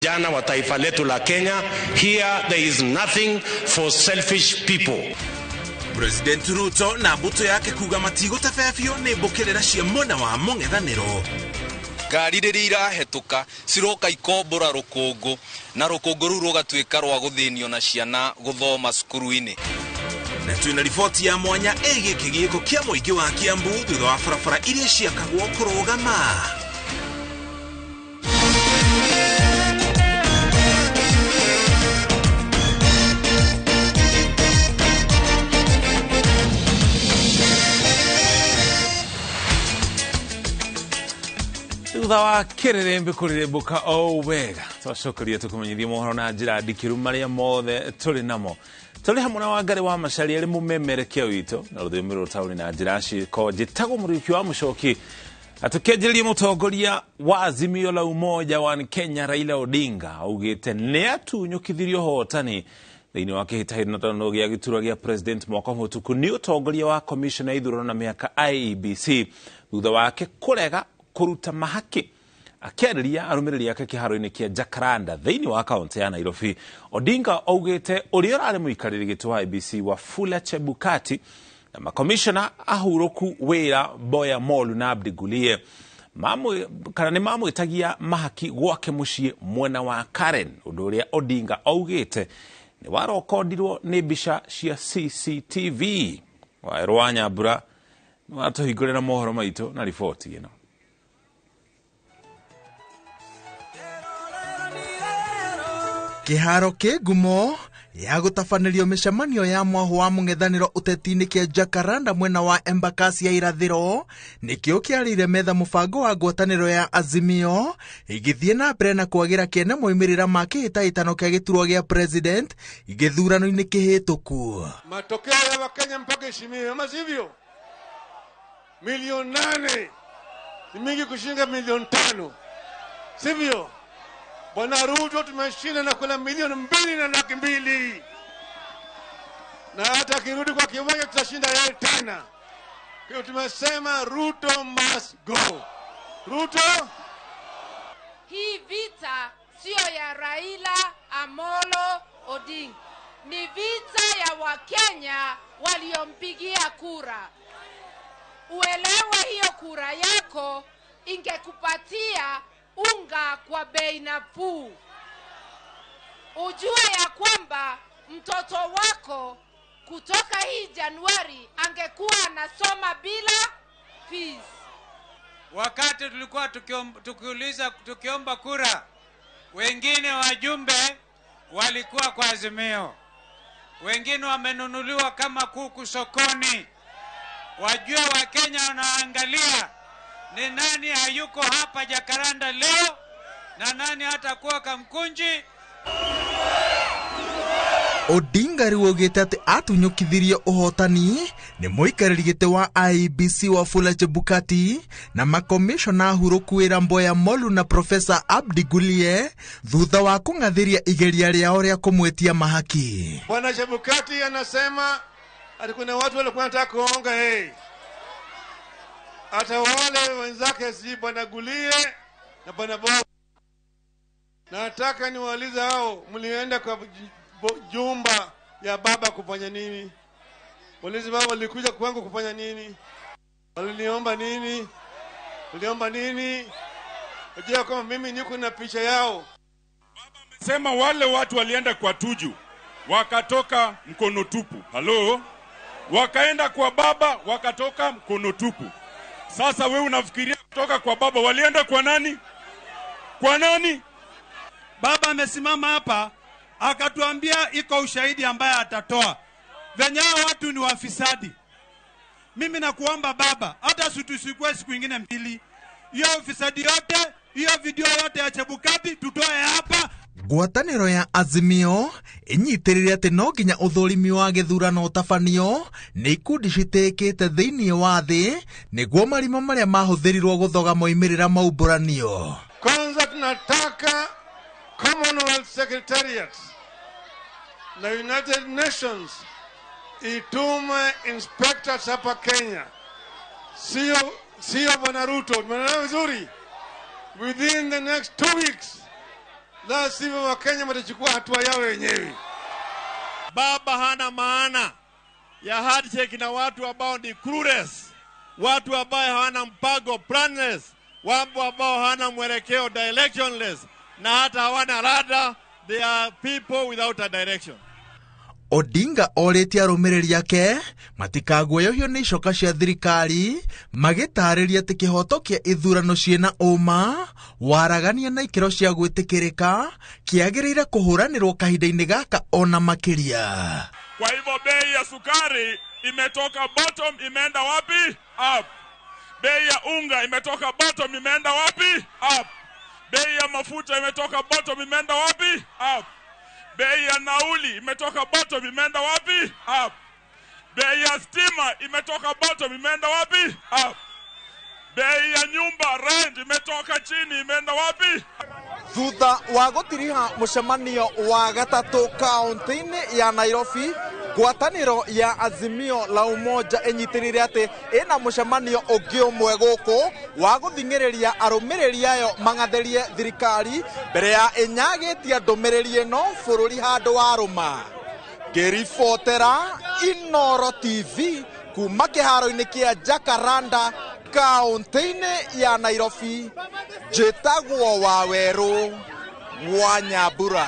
vijana wa taifa letu la Kenya. Here there is nothing for selfish people. President Ruto na mbuto yake kuga matigo tafefio ne bokerera cia mona wa mung'ethaniro. Ngari rĩrĩa irahetũka ciroka ikombora rũkũngũ na rũkũngũ rũu rũgatuĩka rwa gũthĩnio na ciana gũthoma cukuru-inĩ. Na twina riboti ya mwanya ĩgiĩ kĩgĩĩko kĩa mũingĩ wa Kiambu thutha wa barabara iria ciakagwo kũrũgama. Thutha wa kĩrĩrĩmbĩ kũrĩrĩmbũka o wega twacokeria tũkũmenyithia mohoro na njĩra ndikĩru marĩa mothe tũrĩ namo. Tũrĩ hamwe na Wangari wa Macharia arĩ mũmemerekia witũ na rũthiomi rũtaũri na njĩra ciĩko njĩtagwo mũriki wa mũcoki atũkĩanjĩrĩria mũtongoria wa Azimio la Umoja wa Kenya Raila Odinga augĩte nĩ atunyũkithirio hotani thĩinĩ wa kĩhĩtahĩtano gĩa gĩturwa gĩa president mwaka mũhĩtũku nĩ ũtongoria wa commission ya ithurano na mĩaka IEBC thutha wake kũrega kuruta mahaki akĩarĩria arũmĩrĩri ake kĩharo-inĩ kĩa Jacaranda thĩinĩ wa kaunti ya Nairobi. Odinga augĩte ũrĩa ũrarĩ mũikarĩri gĩtĩ wa IEBC Wafula Chebukati na makomishona ahurũku wĩra Boya Molu na Abdi Gulie kana nĩ mamwĩtagia mahaki gwake mũciĩ mwena wa Karen, ũndũ ũrĩa Odinga augĩte nĩ warokondirwo nĩ mbica cia CCTV. Waĩrwo wa Nyambura nĩwatũhingũrĩra mohoro maitũ na riboti ĩno. Kiharo ke gumo ya gutafanĩrio mĩcemanio ya mwaho wa mũng'ethanĩro ũteti-inĩ kĩa Jacaranda mwena wa Embakasi ya irathĩro nĩkĩo kĩarĩire metha mũbango wa ngwatanĩro ya Azimio igĩthiĩ na mbere na kwagĩra kĩene moimĩrĩra ma kĩhĩtahĩtano kĩa gĩturwa gĩa president gĩthurano-inĩ kĩhĩtũku. Matokeo ya Wakenya mpaka heshimiwe, ama sivyo? Milioni 8 ni mingi kushinda milioni 5, sivyo? Bwana Ruto tumeshinda na kula milioni 2.2 na hata kirudi kwa kiwanja tutashinda yeye tena. Kwa tumesema Ruto must go. Ruto, hii vita sio ya Raila Amolo Odinga, ni vita ya Wakenya waliompigia kura. Uelewe hiyo kura yako ingekupatia unga kwa bei nafuu. Ujue ya kwamba mtoto wako kutoka hii Januari angekuwa anasoma bila fees. Wakati tulikuwa tukiomba kura, wengine wajumbe walikuwa kwa Azimio, wengine wamenunuliwa kama kuku sokoni. Wajua Wakenya wanaangalia ni nani hayuko hapa Jacaranda leo na nani hatakuwa Kamkunji. Odinga riugĩte atĩ atunyũkithirie ũhotani nĩ mũikarĩri gĩtĩ wa IEBC Wafula Chebukati na makomishona hurũku wĩra Boya Molu na Profesa Abdi Gulie thutha wa kũng'athĩria igeria rĩao rĩa kũmwetia mahaki. Bwana Chebukati anasema ati kuna watu walikuwa wanataka kuonga hata wale wenzake si Bwana Gulie na Bwana Boya. Nataka niwaulize hao, mlienda kwa jumba ya baba kufanya nini? Walizi baba walikuja kwangu kufanya nini? Waliniomba nini? Waliomba nini? Unajua kama mimi niko na picha yao. Baba amesema wale watu walienda kwa Tuju wakatoka mkono tupu. Halo? Wakaenda kwa baba wakatoka mkono tupu. Sasa wewe unafikiria kutoka kwa baba walienda kwa nani? Kwa nani? Baba amesimama hapa akatuambia iko ushahidi ambaye atatoa. Venye watu ni wafisadi. Mimi nakuomba baba, hata tusikue siku nyingine mbili. Hiyo ufisadi yote, hiyo video yote ya Chebukati tutoe hapa. Ngwatanĩro ya Azimio ĩnyitĩrĩire atĩ no nginya ũthũrimi wa gĩthurano ũtabanio nĩ ikundi citĩkĩte thĩinĩ wa thĩ nĩguo marima marĩa mahũthĩrirwo gũthoga moimĩrĩra maũmbũranio. Kwanza tunataka Commonwealth Secretariat na United Nations itume inspectors hapa Kenya. Sio Bwana Ruto. Tumeelewana vizuri? Within the next 2 weeks La sivyo Wakenya watachukua hatua yao wenyewe. Baba hana maana ya handshake na watu ambao ni clueless, watu ambao hawana mpango, planless, watu ambao hawana mwelekeo, directionless, na hata hawana rada. They are people without a direction. Odinga orĩtie arũmĩrĩri ake matikaguoyohio nĩ icoka cia thirikari magĩtarĩria atĩ kĩhoto kĩa ithurano ciĩna ũma waragania na ikĩro cia gwĩtĩkĩrĩka kĩagĩrĩire kũhũranĩrwo kahinda-inĩ gaka ona makĩria. Kwa hivyo bei ya sukari imetoka bottom imeenda wapi? Up. Bei ya unga imetoka bottom imeenda wapi? Up. Bei ya mafuta imetoka bottom imeenda wapi? Up. Bei ya nauli imetoka bottom imeenda wapi? Up. Bei ya stima imetoka bottom imeenda wapi? Up. Bei ya nyumba rent imetoka chini imeenda wapi? Thutha wa gũtiriha mũcemanio wa gatatũ kaunti-inĩ ya Nairobi, ngwatanĩro ya Azimio la Umoja ĩnyitĩrĩire atĩ ĩna mũcemanio ũngĩ ũmwe gũkũ wa gũthing'ĩrĩria arũmĩrĩri ayo mang'atherie thirikari mbere ya ĩnyagĩtie ndũmĩrĩri ĩno bũrũri handũ wa rũma. Ngĩribotera Inooro TV kuma kĩharo-inĩ kĩa Jacaranda kaunti-inĩ ya Nairobi, njĩtagwo Wawerũ wa Nyambura.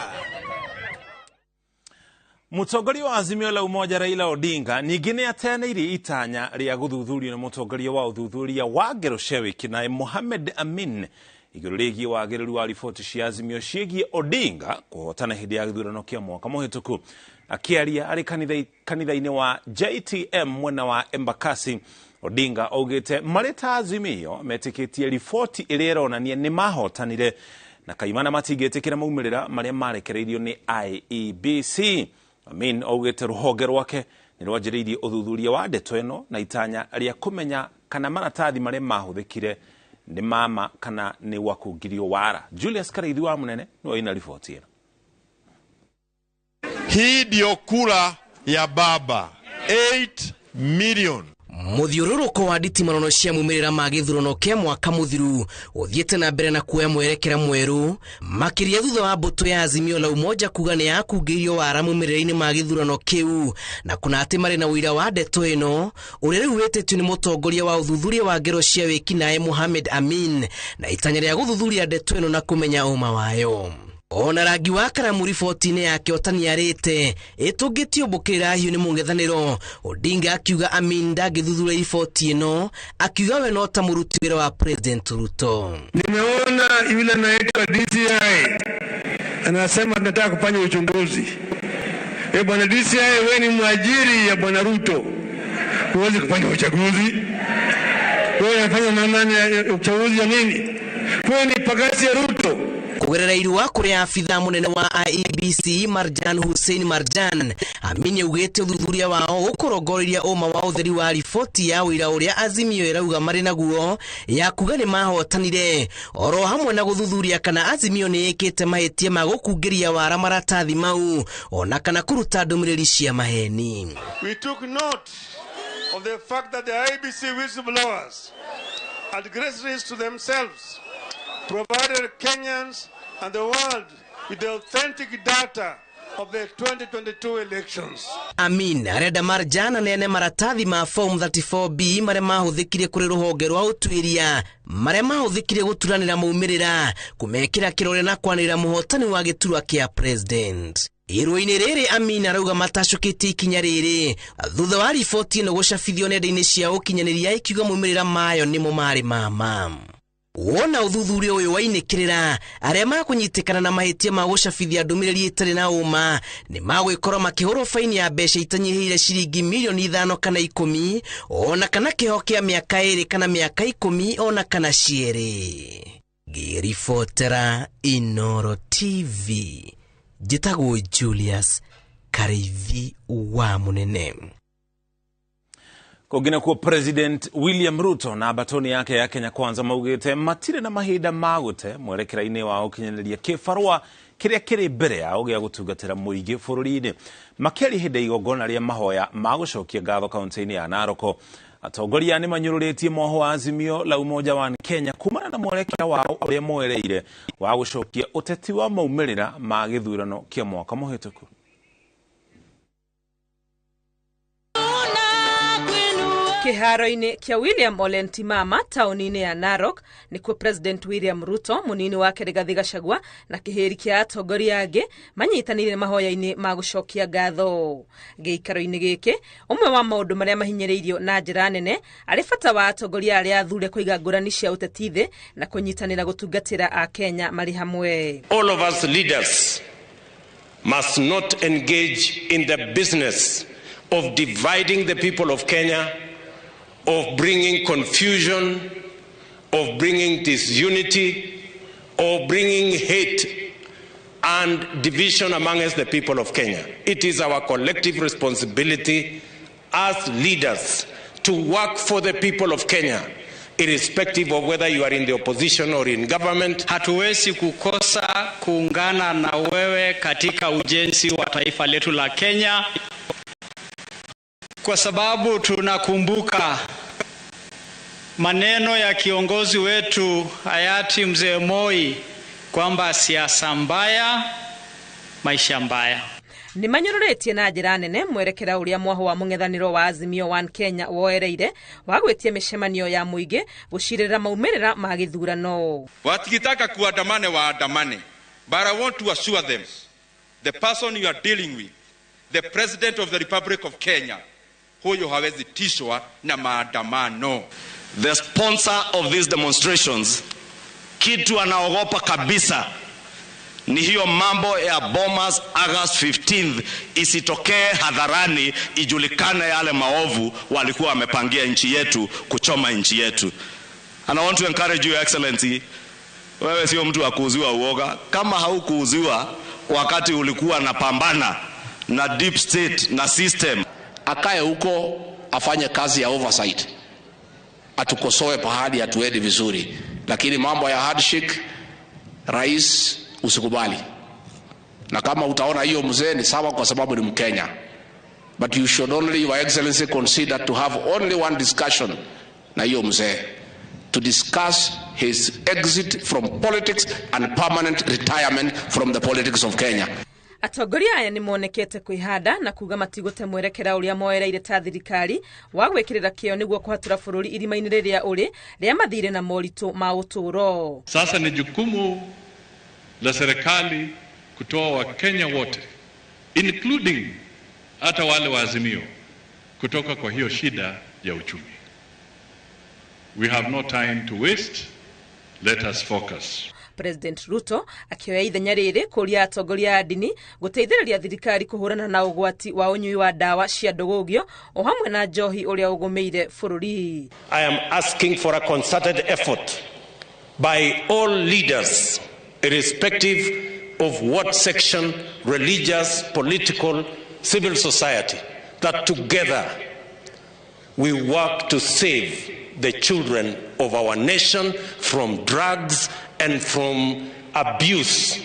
Mũtongoria wa Azimio la Umoja Raila Odinga ningĩ nĩ ateanĩirie itanya rĩa gũthuthurio nĩ mũtongoria wa ũthuthuria wa ngero cia wĩkinaĩ Mohamed Amin igũrũ rĩgiĩ wagĩrĩru wa riboti cia Azimio ciĩgiĩ Odinga kũhotana hĩndĩ ya gĩthurano kĩa mwaka mũhĩtũku. Akĩaria arĩ kanitha-inĩ wa JTM mwena wa Embakasi, Odinga augĩte marĩ ta Azimio metĩkĩtie riboti ĩrĩa ĩronania nĩ mahotanire na kaimana matingĩtĩkĩra maumĩrĩra marĩa marekereirio nĩ IEBC. Amin augĩte rũhonge rwake nĩ rwanjĩrĩirie ũthuthuria wa ndeto ĩno na itanya rĩa kũmenya kana maratathi marĩa mahũthĩkire nĩ mama kana nĩ wakungirio wara. Julius Karaithi wa Munene nĩwe ina riboti ĩno. Hii ndio kura ya baba 8 million. Muthiũrũrũko wa nditimano cia mumirĩra ma gĩthurano kĩa mwaka mũthiru ũthiĩte na mbere na kuoya mwerekera mwerũ makĩria thutha wa mbũtũ ya Azimio la Umoja kuga nĩ yakungĩirio wara mumirĩra-inĩ ma gĩthurano kĩu na kuna atĩ marĩ na ũira wa ndeto ĩno ũrĩa rĩu wĩtĩtio nĩ mũtongoria wa ũthuthuria wa ngero cia wĩkinaĩ Mohamed Amin na itanya rĩa gũthuthuria ndeto ĩno na kũmenya ũma wayo. Ona rangi wa karamu riboti-inĩ yake otaniarĩte ĩtũngĩtio mbũkĩrĩra hiũ nĩ mũng'ethanĩro. Odinga akiuga Amin ndangĩthuthura riboti ĩno, akiuga we no ta mũruti wĩra wa President Ruto. Nimeona yule anaitwa DCI anasema tunataka kufanya uchunguzi. Bwana DCI, wewe ni mwajiri ya Bwana Ruto, huwezi kufanya uchaguzi. Wewe unafanya mambo uchaguzi ya nini? Wewe ni pagasi ya Ruto. Kugerera iru wa kũrĩa afitha mũnene wa IEBC Marjan Hussein Marjan Amin augĩte ũthuthuria wao ũkũrongoreria ũma wa ũtheri wa riboti ya ũira ũrĩa Azimio ĩrauga marĩ naguo ya kuga nĩ mahotanire oro hamwe na gũthuthuria kana Azimio nĩ ĩkĩte mahĩtia ma gũkungĩria wara maratathi mau ona kana kũruta ndũmĩrĩri cia maheni. We took note of the fact that the IEBC whistleblowers had great risk to themselves provided Kenyans and the world with the authentic data of the 2022 elections. Amin arenda Marjan anene maratathi ma form 34B marĩa mahũthĩkire kũrĩ rũhonge rwa ũtuĩria marĩa mahũthĩkire gũturanĩra maumĩrĩra kũmekĩra kĩrore na kwanĩrĩra mũhotani wa gĩturwa kĩa president. Iru-inĩ rĩrĩ Amin arauga matacũkĩtie ikinya rĩrĩ thutha wa riboti ĩno gũcabithio nenda-inĩ cia ũkinyanĩria ikiuga maumĩrĩra mayo nĩmo marĩ mama. Wona ũthuthuria ũyũ wainĩkĩrĩra arĩa makũnyitĩkana na mahĩtia ma gũcabithia ndũmĩrĩri ĩtarĩ na ũma nĩ magwĩkora makĩhũrwo faini ya mbeca itanyihĩire ciringi milioni 5 kana 10 ona kana kĩoho kĩa mĩaka 2 kana mĩaka 10 ona kana cierĩ. Ngĩribotera Inooro TV, njĩtagwo Julius Karaithi wa Munene. Kũngina kuo President William Ruto na batoni yake ya Kenya Kwanza maugĩte matirĩ na mahinda magũte mwerekera-inĩ wa ũkinyanĩria kĩbarũa kĩrĩa kĩrĩ mbere yao gĩa gũtungatĩra mũingĩ bũrũri-inĩ. Makĩaria hĩndĩ igongona rĩa mahoya ma gũcokia ngatho kaunti-inĩ ya Naroko, Atongoria ni manyururetie moho wa Azimio la Umoja wa Kenya kumana na mwerekeo wao uria mwereire wa gucokia uteti wa maumirira ma githurano kia mwaka muhituku. Kiharo-ini kia William Ole Ntimama tauni-ini ya Narok nikuo President William Ruto munini wake Rigathi Gachagua na kihiri kia atongoria angi manyitanire mahoya-ini ma gucokia ngatho. Giikaro-ini giki umwe wa maundu maria mahinyiriirio na njira nene ari bata wa atongoria aria athure kuiga ngurani cia uteti thi na kunyitanira gutungatira a Kenya mari hamwe. All of us leaders must not engage in the business of dividing the people of Kenya, of bringing confusion, of bringing disunity, of bringing hate and division amongst the people of Kenya. It is our collective responsibility as leaders to work for the people of Kenya, irrespective of whether you are in the opposition or in government. Hatuwezi kukosa kuungana na wewe katika ujenzi wa taifa letu la Kenya, kwa sababu tunakumbuka maneno ya kiongozi wetu hayati Mzee Moi kwamba siasa mbaya, maisha mbaya. Ni manyururetie na njira nene mwerekera uria mwaho wa mung'ethaniro wa Azimio wa Kenya woereire wa gwitia mishemanio ya muingi gucirira maumirira ma githurano. Watikitaka kuandamane waandamane, but I want to assure them, the person you are dealing with, the President of the Republic of Kenya, huyo hawezi tishwa na maandamano. The sponsor of these demonstrations, kitu anaogopa kabisa ni hiyo mambo ya Bomas August 15th isitokee hadharani, ijulikane yale maovu walikuwa wamepangia nchi yetu, kuchoma nchi yetu. And I want to encourage you, Excellency, wewe sio mtu wa kuuziwa uoga. Kama haukuuziwa wakati ulikuwa napambana na deep state na system, akae huko afanye kazi ya oversight, atukosoe pahali atuende vizuri, lakini mambo ya handshake, rais, usikubali. Na kama utaona hiyo mzee ni sawa kwa sababu ni Mkenya, but you should only, Your Excellency, consider to have only one discussion na hiyo mzee, to discuss his exit from politics and permanent retirement from the politics of Kenya. Atongoria aya ni monekete kwihanda na kuga matigute mwerekera uria moereire ta thirikari wa gwikirira kio niguo kuhatura bururi irima-ini riria uri ria mathire na moritu ma uturo. Sasa ni jukumu la serikali kutoa Wakenya wote, including hata wale wa Azimio, kutoka kwa hiyo shida ya uchumi. We have no time to waste. Let us focus. President Ruto akioya ithenya riri kuria atongoria a dini guteithiriria thirikari kuhurana na ugwati wa unyui wa dawa cia ndugugio o hamwe na njohi uria ugumeire bururi. I am asking for a concerted effort by all leaders, irrespective of what section, religious, political, civil society, that together we work to save the children of our nation from drugs and from abuse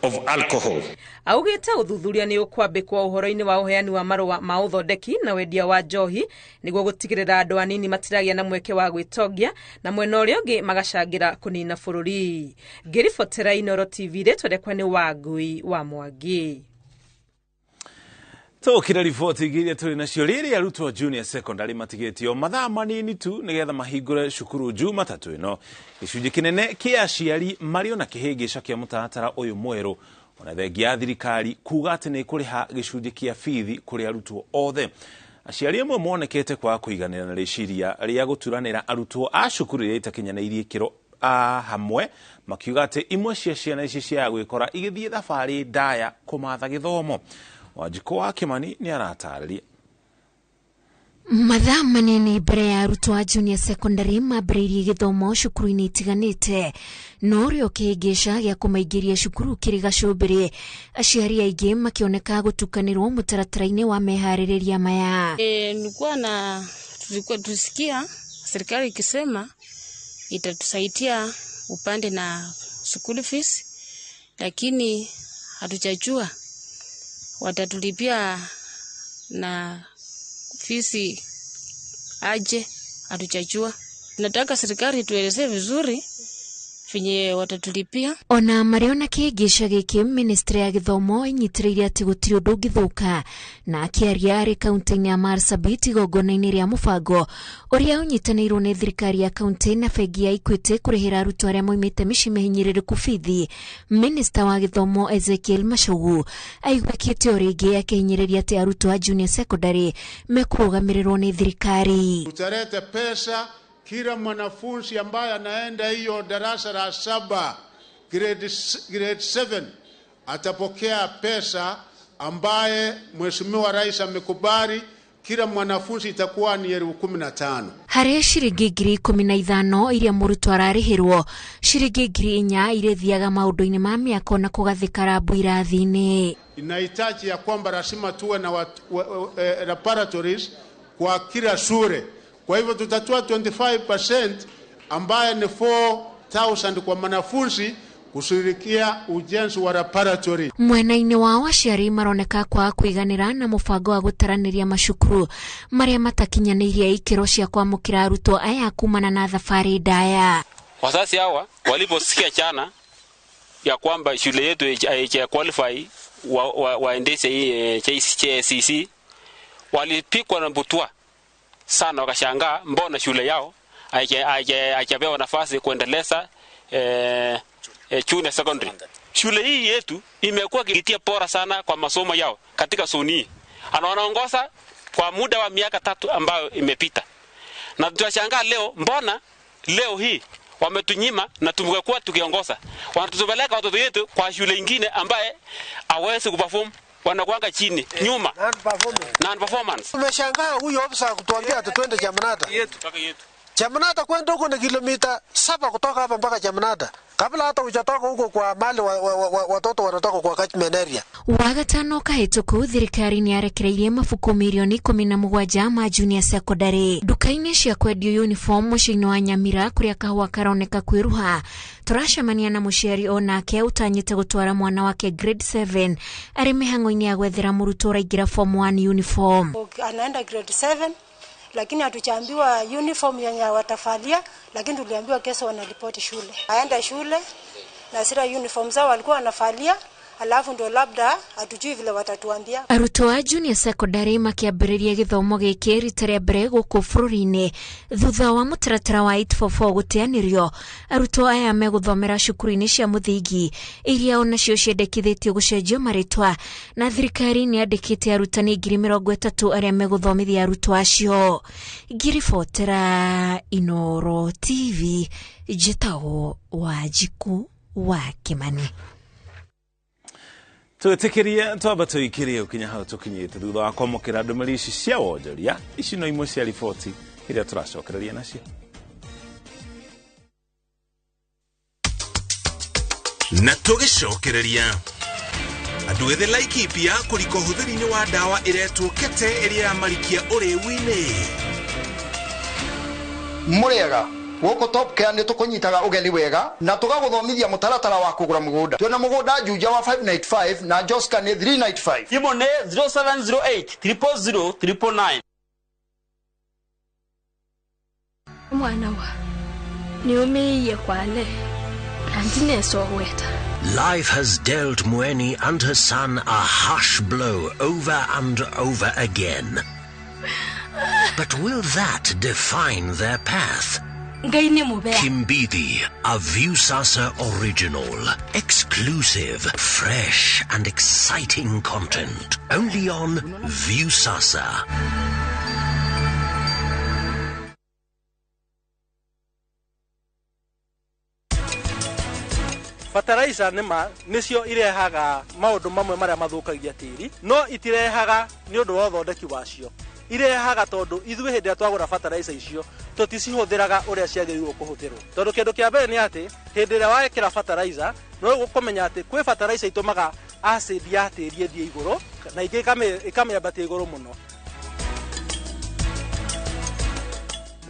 of alcohol. Augite uthuthuria ni ukwambikwa uhoro-ini wa uheani wa marua ma uthondeki na wendia wa njohi niguo gutigirira andu anini matiragia na mweke wa gwitogia na mwena uria ungi magacangira kunina bururi. Ngiribotera Inooro TV retwerekwa ni Wangui wa Mwangi. Tukira riboti igiria turi nacio riri arutwo junior secondary matigitio mathaa manini tu nigetha mahingure cukuru Jumatatu ino. Gicunji kinene kia aciari mario na kihingica kia mutaratara uyu mweru ona thengia thirikari kuga ati ni kuriha gicunji kia bithi kuri arutwo othe. Aciari amwe monekete kwa kuiganira na riciria ria guturanira arutwo a cukuru iria itakinyanirie kiro hamwe makiuga ati imwe cia ciana ici cia gwikora igithie thabari ndaya kumatha githomo. Wajiko wa Kimani ni aratarĩria. Mathaa manini mbere ya arutwo a junior secondary mambĩrĩirie gĩthomo cukuru-inĩ itiganĩte no rĩo kĩhĩngĩca gĩa kũmaingĩria cukuru kĩrĩ gacũmbĩrĩ, aciari aingĩ makĩoneka gũtukanĩrwo mũtaratara-inĩ wa meharĩrĩria maya. Tulikuwa tusikia serikali ikisema itatusaidia upande na school fees, lakini hatujajua watatulipia na fisi aje, hatujajua. Nataka serikali tuelezee vizuri venye watatulipia. Ona mariona kigisha giki ministry ya githomo inyitiriire ati gutiri undu ngithuka na akiaria ari kaunti ya Marsabit igongona-ini ria mubango uria unyitanirwo ni thirikari ya kaunti na bengi ya Equity kurihira arutwo aria moimite mici mihinyiririku bithi. Minister wa githomo Ezekiel Machogu aigwakite oringi akihinyiriria ati arutwo a junior secondary mekurugamirwo ni thirikari. Tutarete pesa kila mwanafunzi ambaye anaenda hiyo darasa la 7 grade 7 atapokea pesa ambaye Mheshimiwa Rais amekubali. Kila mwanafunzi itakuwa ni 15,000. Hari shiringi 15,000 iria murutwo ararihirwo, shiringi 4,000 irethiaga maundu-ini ma miako na kugathika rabu irathi-ini. Inahitaji ya kwamba lazima tuwe na laboratories kwa kila shule. Kwa hivyo tutatoa 25% ambaye ni 4,000 kwa mwanafunzi kushirikia ujenzi wa laboratory. Mwena-ini wa aciari maroneka kwa kuiganira na mubango wa gutaraniria macukuru maria matakinyanirie ikiro cia kwamukira arutwo aya kumana na thabari ndaya. Wazazi hawa waliposikia jana ya kwamba shule yetu ya qualify waendeshe hii JCC walipikwa na butwa sana, wakashangaa mbona shule yao haijapewa nafasi kuendeleza junior secondary. Shule hii yetu imekuwa kitia bora sana kwa masomo yao katika Soni. Anaongoza kwa muda wa miaka 3 ambayo imepita. Na tunashangaa leo mbona leo hii wametunyima na tumekuwa tukiongoza. Wanatupeleka watoto wetu kwa shule nyingine ambaye hawezi kuperform, wanakuanga chini nyuma non performance. Tumeshangaa huyo ofisa kutuambia twende Jamanata. Jamanata kwenda huko ni kilomita 7 kutoka hapa mpaka Jamanata. Kabla hata hujatoka huko kwa mali watoto wanatoka kwa catchment area. Wagatano kahituku thirikari ni yarekereirie mabuku milioni 17 ma junior secondary. Duka-ini cia kwendia uniform muciini wa Nyamira kuria kahua karoneka kwiruha. Turacemania na muciari onake utanyite gutwara mwana wake grade 7 ari mihango-ini ya gwethera murutwo raingira form 1 uniform. Anaenda grade 7 lakini hatuchaambiwa uniform yenye watafalia, lakini tuliambiwa kesho wanaripoti shule. Aenda shule na sira uniform zao walikuwa wanafalia, alafu ndio labda hatujui vile watatuambia. Arutwo a junior secondary makiambĩrĩria gĩthomo gĩkĩ rita rĩa mbere gũkũ bũrũri-inĩ thutha wa mũtaratara wa 844 gũteanĩrio. Arutwo aya megũthomera cukuru-inĩ cia mũthingi iria onacio ciendekithĩtio gũcenjio marĩtwa, na thirikari nĩ yandĩkĩte arutani 30,000 arĩa megũthomithia arutwo acio. Ngiribotera Inooro TV, njĩtagwo Wanjiku wa Kimani. Twetikirie twaba tuikirie ukinya hau tukinyite thutha wa kwamukira ndumĩrĩri ici cia wonjoria. Ici no imwe cia riboti iria turacokereria nacio. Na tugicokereria andu ethĩ Laikipia kũrika ũhũthĩri-inĩ wa ndawa iretwo kete iria yamarikia ũrĩu-inĩ. Muriega Woko Top Care ni tukunyitaga ugeni wega na tugaguthomithia mutaratara wa kugura mugunda. Twina mugunda Juja wa 595 na Joska ni 395. Thimo ni 0708 000 999. Mwana wa ni umeiye kwale andine soweta. Life has dealt Mweni and her son a harsh blow over and over again. But will that define their path? Kimbithi, a Viusasa original. Exclusive, fresh and exciting content. Only on Viusasa. Fertilizer nicio irehaga maundu mamwe maria mathukagia tiri, no itirehaga ni undu wa uthondeki wacio. Irehaga tondu ithuĩ hĩndĩ ĩrĩa twagũra fertilizer icio tũticihũthĩraga ũrĩa ciagĩrĩirwo kũhũthĩrwo. Tondu kĩndũ kĩa mbere nĩ atĩ hĩndĩ ĩrĩa wekĩra fertilizer no gũkũmenya atĩ kwĩ fertilizer itumaga acid ya tĩri ĩthiĩ igũrũ na ingĩ ikamĩambatia igũrũ mũno.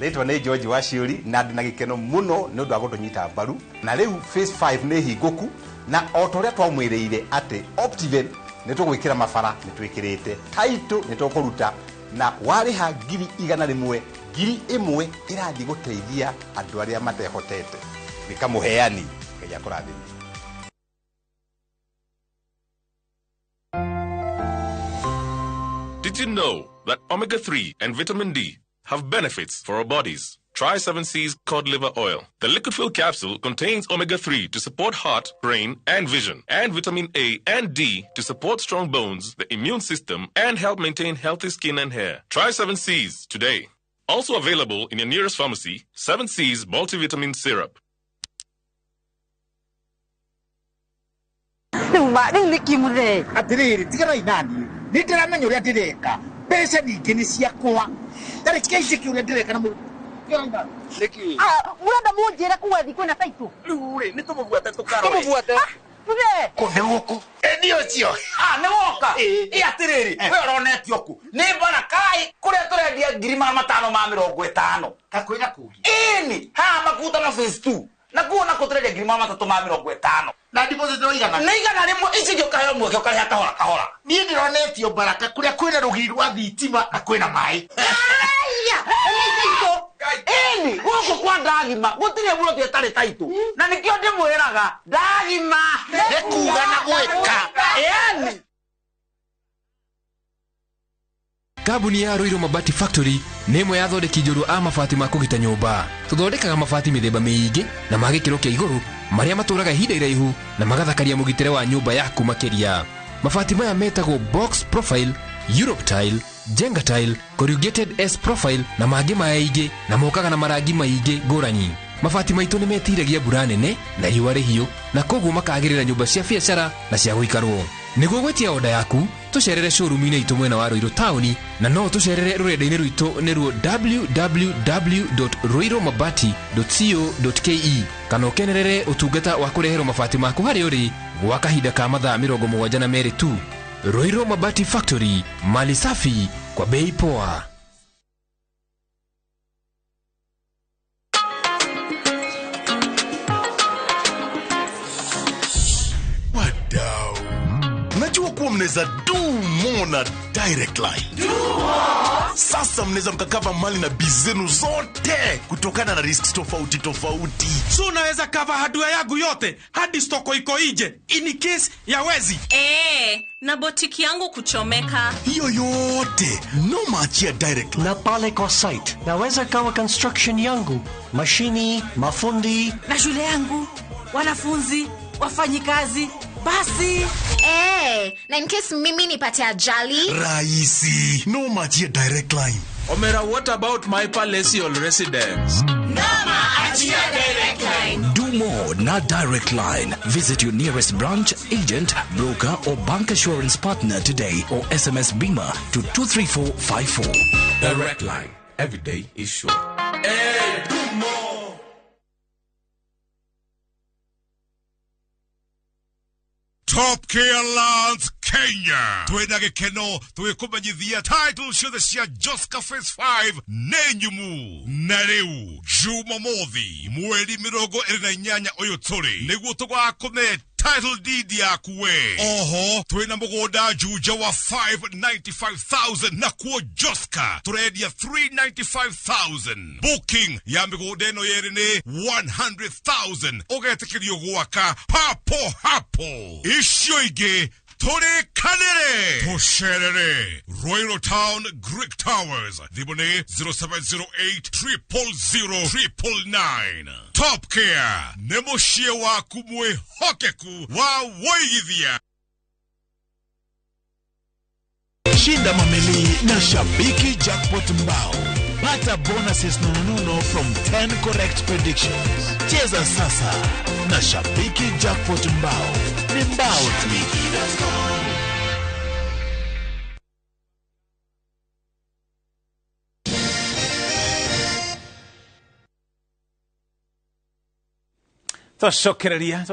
Rĩtwa nĩ George Waciuri na ndĩ na gĩkeno mũno nĩ ũndũ wa gũtũnyita mbaru, na rĩu phase 5 nĩ hingũku, na o ta ũrĩa twamwĩrĩire atĩ Optiven nĩ tũgwĩkĩra mabara nĩ twĩkĩrĩte, Taito nĩ tũkũruta, na warĩha 100,000 1,000 irathi guteithia andu aria matehotete bikamuheani ngai akurathime. Did you know that omega-3 and vitamin D have benefits for our bodies? Try 7C's cod liver oil. The liquid-filled capsule contains omega-3 to support heart, brain, and vision, and vitamin A and D to support strong bones, the immune system, and help maintain healthy skin and hair. Try 7C's today. Also available in your nearest pharmacy, 7C's multivitamin syrup. Murenda munjire kuwa thiku na taitu. Ruri ni tumuvuate tukaro. Tumuvuate. Tuge. Kone guku. Ndio cio. Ne woka. Atiriri. We uronetio ku. Ni bana kai kuria turendia 550. Kakwira kugi. Ni ha makuta na phase 2. Na kuona kuturendia 350. Na deposit no igana. Na igana rimwe ici gyo kayo mwe gyo karia kahora. Ni ndironetio baraka kuria kwina rugiri rwa thitima na kwina mai. Eni, woko kwa dagima, gutire muno tietare taitu. Na nikio ndimwiraga, dagima ekuga na gweka. Eni. Kambuni ya Roiro Mabati Factory nĩ ĩmwe ya thondeki njũru a mabati ma kũgita nyũmba. Tũthondekaga mabati mĩthemba mĩingĩ na ma gĩkĩro kĩa igũrũ marĩa matũraga ihinda iraihu na magathakaria mũgitĩre wa nyũmba yaku makĩria. Mabati maya metagwo box profile, Europe tile, Jenga tile, corrugated S profile na mangĩ maingĩ na mokaga na marangi maingĩ ngũrani. Mabati maitũ nĩ metiragia mbura nene na riũa rĩhiũ na koguo makagĩrĩra nyũmba cia biacara na cia gũikarwo. Nĩguo gwetia oda yaku, tũcerere showroom-inĩ itũ mwena wa Roiro Town na no tũcerere rũrenda-inĩ rwitũ nĩruo www.roiromabati.co.ke kana ũkenerere ũtungata wa kũreherwo mabati maku harĩa ũrĩ gwa kahinda ka mathaa 72 tu. Roiro Mabati Factory, mali safi kwa bei poa. Wadau, najua kuwa mnaweza do more na Direct Line. Sasa mnaweza mkakava mali na bizenu zote kutokana na risks tofauti tofauti. So unaweza cover hardware yangu yote hadi stoko iko nje in case ya wezi. Na botiki yangu kuchomeka. Hiyo yote no maachia Direct Line. Na pale kwa site naweza kawa construction yangu, mashini, mafundi na shule yangu, wanafunzi, wafanyikazi. Basi na in case mimi nipate ajali rahisi no maachia Direct Line. Omera, what about my palatial residence? Nama achia Direct Line. Do more na Direct Line. Visit your nearest branch, agent, broker or bank assurance partner today or SMS Bima to 23454. Direct Line. Every day is sure. Do more. Top Gear Lands Kenya. Twenda gikeno tugikumanyithia title ciothe cia Joska Phase 5 nenyumu na riu Jumamothi mweri 28 uyu turi niguo tugakume title deed yaku we. Oho twina mugunda juja wa 595,000 na kuo Joska turedia 395,000. Booking ya migunda ino yeri ni 100,000. Ugetikirio gwaka papo hapo. Icio ingi tore kanere tosherere Royal Town Greek Towers thibone 0708 Top Care nemoshie waku mwe hokeku wa woigithia. Shinda mameli na Shabiki Jackpot Mbao. Pata bonuses nono from 10 correct predictions. Cheza sasa na Shabiki Jackpot Mbao. Ni mbao tu. Tũcokereria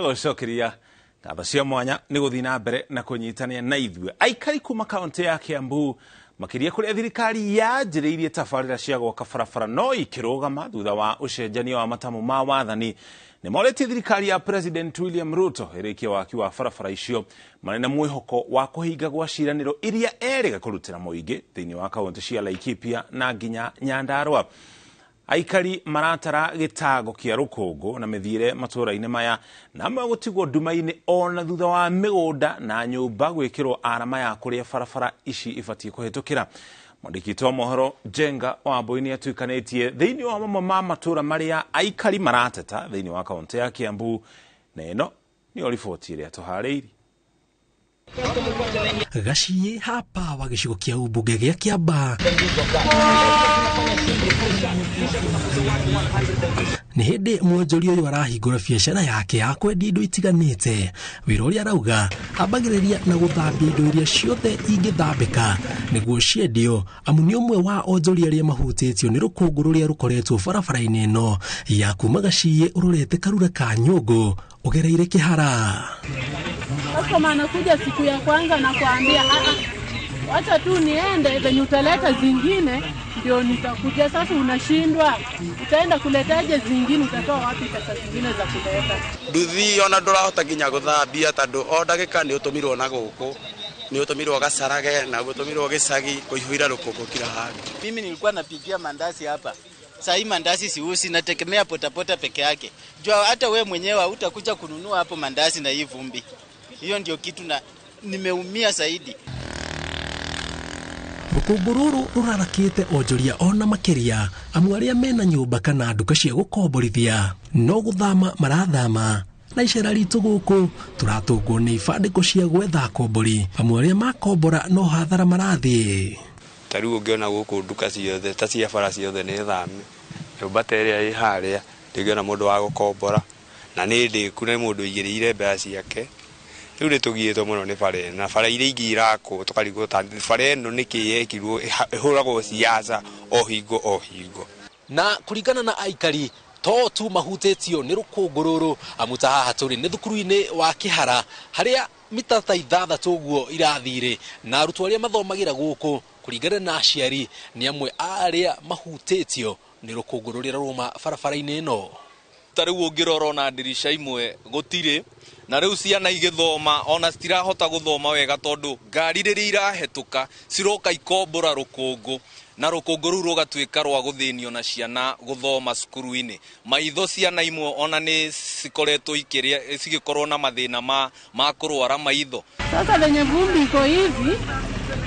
ngatho cia mwanya nĩ gũthiĩ na mbere na kũnyitania na ithuĩ aikari kuma kaunti ya Kiambu makiria kuria thirikari yanjiriirie tabarĩra cia gwaka barabara no ikirugama thutha wa ucenjania wa matamu ma wathani nĩ moretie thirikari ya President William Ruto ĩrĩkie waki wa barabara icio marĩ na mwĩhoko wa kũhinga gwa ciiranĩro iria erĩga kũrutĩra mũingĩ thĩinĩ wa kaunti cia Laikipia na nginya Nyandarua. Aikari maratara gĩtango kĩa rũkũngũ na mĩthiĩre matũũra-inĩ maya na amwe gũtigwo nduma-inĩ ona thutha wa mĩgũnda na nyũmba gwĩkĩrwo arama ya kũrĩa barabara ici ibatiĩ kũhetũkĩra. Mwandĩki wa mohoro Jenga Wambui nĩ atuĩkanĩtie thĩinĩ wa mamwe ma matũũra marĩa aikari marateta thĩinĩ wa kaunti ya Kiambu, na ĩno nĩyo riboti ĩrĩa tũharĩirie. Gaciĩ hapa wa gĩcigo kĩa ũmbunge gĩa Kiamba nĩ hĩndĩ mwonjoria ũyũ arahingũra biacara yake ya kwendia indo itiganĩte. Wĩra ũrĩa arauga ambagĩrĩria na gũthambia indo iria ciothe ingĩthambĩka nĩguo ciendio, amu nĩ ũmwe wa onjoria arĩa mahutĩtio nĩ rũkũngũ rũrĩa rũkoretwo barabara-inĩ ĩno ya kuma Gaciĩ ũrorete Karura ka Nyũngũ ũgereire Kĩhara. Kama anakuja siku ya kwanza na kuambia wacha tu niende, venye utaleta zingine ndio nitakuja. Sasa unashindwa, utaenda kuletaje zingine? Utatoa wapi pesa zingine za kuleta? Nduthi ona ndurahota nginya guthambia tondu o ndagika ni utumirwo na guku, ni utumirwo Gacarage na gutumirwo Gicagi kuihuira rukuku kila hali. Mimi nilikuwa napikia mandazi hapa. Sasa hii mandazi siusi, nategemea potapota peke yake. Jua hata we mwenyewe utakuja kununua hapo mandazi na hii vumbi. Hiyo ndio kitu na nimeumia zaidi. Rũkũngũ rũrũ rũrarakĩte onjoria ona makĩria, amu arĩa mena nyũmba kana nduka cia gũkomborithia no gũthama marathama. Na icera ritũ gũkũ tũratũngwo nĩ ibandĩko cia gwetha kombori, amu arĩa makombora no hathara marathiĩ. Tarĩu ũngĩona gũkũ nduka ciothe ta cia bara ciothe nĩ thame, nyũmba ta ĩrĩa ĩ harĩa ndĩngĩona mũndũ wa gũkombora na nĩ ndĩku nĩ mũndũ igĩrĩire mbeca ciake. Rĩu nĩ tũgiĩtwo mũno nĩ bara ĩno na bara iria ingĩ irakwo tũkarigwo ta bara ĩno nĩkĩ yekirwo ĩhũragwo ciaca o hingo. Na kũringana na aikari to tu mahutĩtio nĩ rũkũngũ rũrũ, amu ta haha tũrĩ nĩ thukuru-inĩ wa Kĩhara harĩa mita ta 6 ũguo irathirĩ, na arutwo arĩa mathomagĩra gũkũ kũringana na aciari nĩ amwe arĩa mahutĩtio nĩ rũkũngũ rũrĩa rũma barabara-inĩ ĩno. Tarĩu ũngĩrora ona ndirisha imwe gũtirĩ, na rĩu ciana igĩthoma ona citirahota gũthoma wega tondu ngari rĩrĩa irahetũka ciroka ikombora rũkũngũ, na rũkũngũ rũu rũgatuĩka rwa gũthĩnio na ciana gũthoma cukuru-inĩ. Maitho ciana imwe ona nĩ cikoretwo ikĩrĩa cigĩkorwo na mathĩna ma kũrwara maitho. Sasa venye vumbi iko hivi,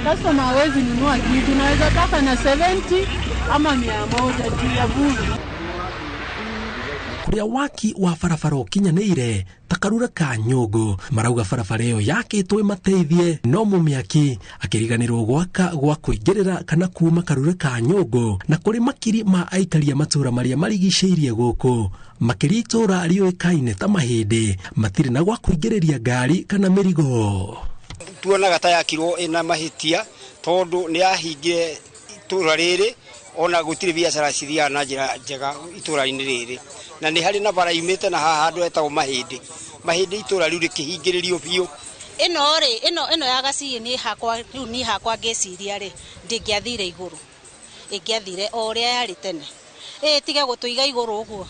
customer hawezi nunua kitu, naweza taka na 70 ama 100 juu ya vumbi. Kũrĩa waki wa barabara ũkinyanĩire ta Karura ka Nyũngũ marauga barabara ĩyo yakĩtwo ĩmateithie, no mũmĩaki akĩriganĩrwo gwaka gwa kũingĩrĩra kana kuma Karura ka Nyũngũ, na kũrĩ makiri ma aikari a matũũra marĩa marigicĩirie gũkũ makĩria itũũra rĩũĩkaine ta Mahĩndĩ matirĩ na gwa kũingĩrĩria ngari kana mĩrigo. Tuonaga ta yakirwo ĩna mahĩtia tondu nĩ yahingire itũũra rĩrĩ, ona gũtirĩ biacara cithiaga na njĩra njega itũũra-inĩ rĩrĩ, na nĩ harĩ na bara imĩte na haha handũ hetagwo Mahĩndĩ itũũra rĩu rĩkĩhingĩrĩrio biũ. Ĩno ya Gaciĩ nĩ hakwa rĩu niĩ hakwa ngĩciria rĩ ndĩngĩathire igũrũ, ĩngĩathire o ũrĩa yarĩ tene, tige gũtũiga igũrũ ũguo.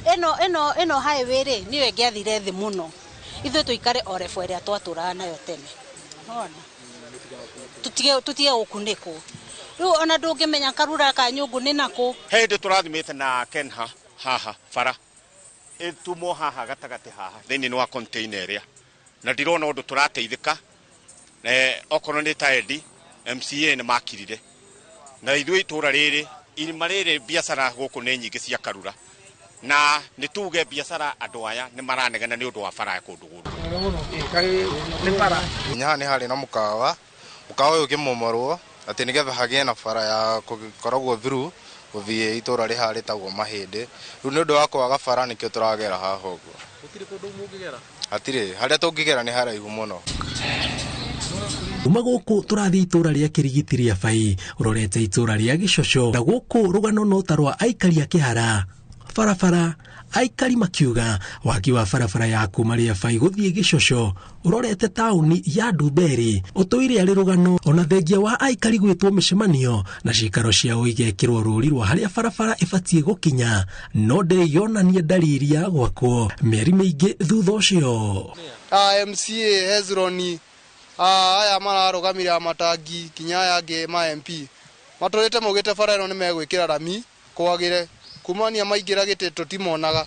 Ĩno highway rĩ nĩyo ĩngĩathire thĩ mũno, ithuĩ tũikare o refu ĩrĩa twatũraga nayo tene. Tutige gũkunĩkwo rĩu ona ndũngĩmenya Karura ka Nyũngũ nĩ nakũ. Hĩndĩ tũrathimĩte na Kenha haha bara ĩtumwo haha gatagatĩ haha thĩinĩ wa container ĩrĩa, na ndirona ũndũ tũrateithĩka. Okorwo nĩ ta endi MCA nĩ makirire, na ithuĩ itũũra rĩrĩ irima rĩrĩ biacara gũkũ nĩ nyingĩ cia Karura, na nĩ tuge biacara andũ aya nĩ maranegana nĩ ũndũ wa bara ya kũndũ gũkũ. Haha nĩ harĩ na mũkawa ũyũ ũkĩmomorwo atĩ nĩgetha hagĩe na bara ya gũkoragwo through gũthiĩ itũũra rĩha rĩtagwo Mahĩndĩ. Rĩu nĩ ũndũ wa kwaga bara nĩkĩo tũragera haha ũguo. Gũtirĩ kũndũ mũngĩgera? Hatirĩ, harĩa tũngĩgera nĩ haraihu mũno. Kuma gũkũ tũrathiĩ itũũra rĩa Kĩrigiti rĩa Bai ũrorete itũũra rĩa Gĩcoco, na gũkũ rũgano no ta rwa aikari a Kĩhara. Barabara aikari makiuga waki wa barabara ya kuma Rĩabai gũthiĩ Gĩcocho ũrorete taũni ya Ndumberi ũtũire arĩ rũgano, ona thengia wa aikari gwĩtwo mĩcemanio na cikaro ciao igekĩrwo rũri rwa harĩa barabara ĩbatiĩ gũkinya, no ndĩyonania dalili ya gwakwo mĩeri mĩingĩ thutha ũcio. MCA Hezroni aya mararũgamĩrĩra matangi kinya yangĩ ma MP matũrĩte maugĩte bara ĩno nĩmegwĩkĩra rami kwagĩre kumania maingĩra gĩtĩ tũtimonaga.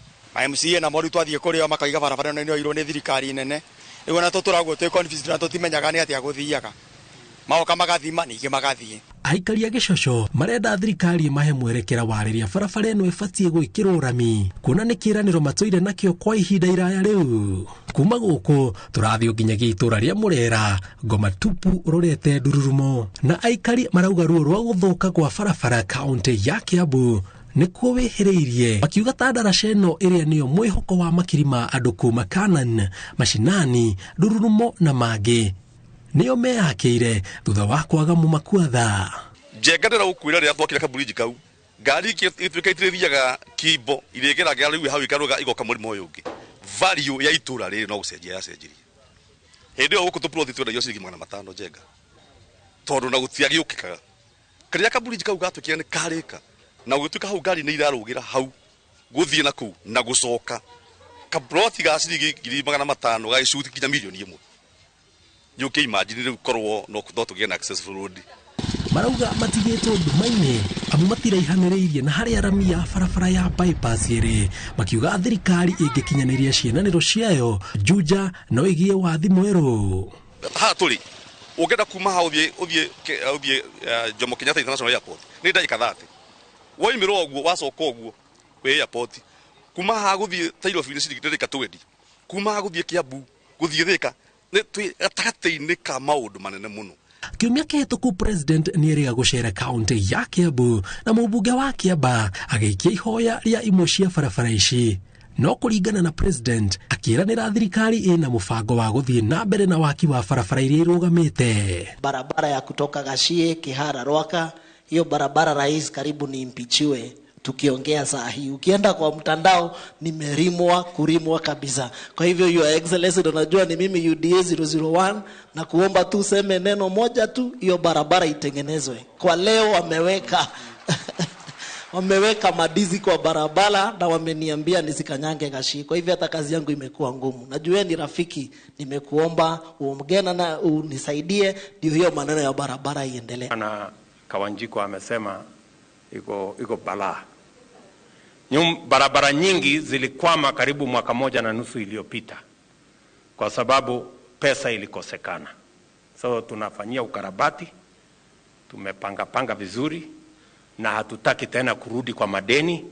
MCA na moru twathiĩ kũrĩa makaiga barabara ĩno nĩoirwo nĩ thirikari nene, rĩu na tũtũragwo twĩ confused na tũtimenyaga nĩ atĩa gũthiaga, maoka magathima ningĩ magathiĩ. Aikari a Gĩcocho marenda thirikari mahe mwerekera wa rĩrĩa barabara ĩno ĩbatiĩ gwĩkĩrwo rami, kuona nĩ kĩĩranĩro matũire nakĩo kwa ihinda iraya rĩu. Kuma gũkũ tũrathiĩ nginyagia itũra rĩa Mũrera, ngoma tupu rũrete Ndururumo, na aikari marauga ruo rwa gũthũka kwa barabara kaunti ya Kiambu nĩkuo wĩhĩrĩirie, makiuga ta ndaraca ĩno ĩrĩa nĩyo mwĩhoko wa makiri ma andũ kuma Kanan, Mashinani, Ndururumo na mangĩ nĩyo meyakĩire thutha wa kwaga mũmakuatha. Njenga ndĩra gũkwĩra rĩrĩa twakĩra kaburiji kau ngari ĩtuĩka itirĩthiaga Kimbo irĩgeraga rĩu hau ikaruga igoka mũrimo ũyũ ũngĩ, value ya itũra rĩrĩ no gũcenjia yacenjirie hĩndĩ ĩyo gũkũ tũploti twendagio ciringi 500 Njenga, tondũ na gũtiagĩũkĩkaga kĩrĩa kaburiji kau gatũkĩra nĩ karĩka na gũtuĩka hau ngari nĩ irarũgĩra hau gũthiĩ na kũu na gũcoka, kaploti ga ciringi 500 gagĩcuti kinya milioni 1. UK imagine rĩu korwo no tũgĩe na accessible road. Marauga matigĩtwo nduma-inĩ amu matiraihanĩrĩirie na harĩa rami ya barabara ya bypass ĩrĩ, makiuga thirikari ĩngĩkinyanĩria ciĩranĩro ciayo Juja no ĩgĩe wathi mwerũ. Ha tũrĩ ũngĩenda kuma ha ũthiĩ Jomo Kenyatta International Airport nĩ ndagĩka 30, woimĩrwo ũguo wacoka ũguo wĩ airport, kuma ha gũthiĩ Nairobi nĩ ciringi ndagĩka 20, kuma ha gũthiĩ Kiambu gũthiĩ Thika nĩ gatagatĩ-inĩ ka maũndũ manene mũno. Kiumia kĩhĩtũku president nĩerĩga gũcera kaunti ya Kiambu na mũmbunge wa Kiamba agĩikia ihoya rĩa imwe cia barabara ici, no kũringana na president akĩĩranĩra thirikari ĩna mũbango wa gũthiĩ na mbere na waki wa barabara iria irũgamĩte. Barabara ya kutoka Gashie Kihara Rwaka, hiyo barabara rais karibu ni impichiwe. Tukiongea saa hii ukienda kwa mtandao nimerimwa kurimwa kabisa. Kwa hivyo your excellency unajua ni mimi UDA 001 na kuomba tu seme neno moja tu, hiyo barabara itengenezwe. Kwa leo wameweka madizi kwa barabara na wameniambia nisikanyange Gashie. Kwa hivyo hata kazi yangu imekuwa ngumu. Najua ni rafiki, nimekuomba uongena na unisaidie ndio hiyo maneno ya barabara iendelee. Na Kawanjiko amesema iko balaa. Barabara nyingi zilikwama karibu 1.5 iliyopita kwa sababu pesa ilikosekana. So tunafanyia ukarabati, tumepanga vizuri na hatutaki tena kurudi kwa madeni,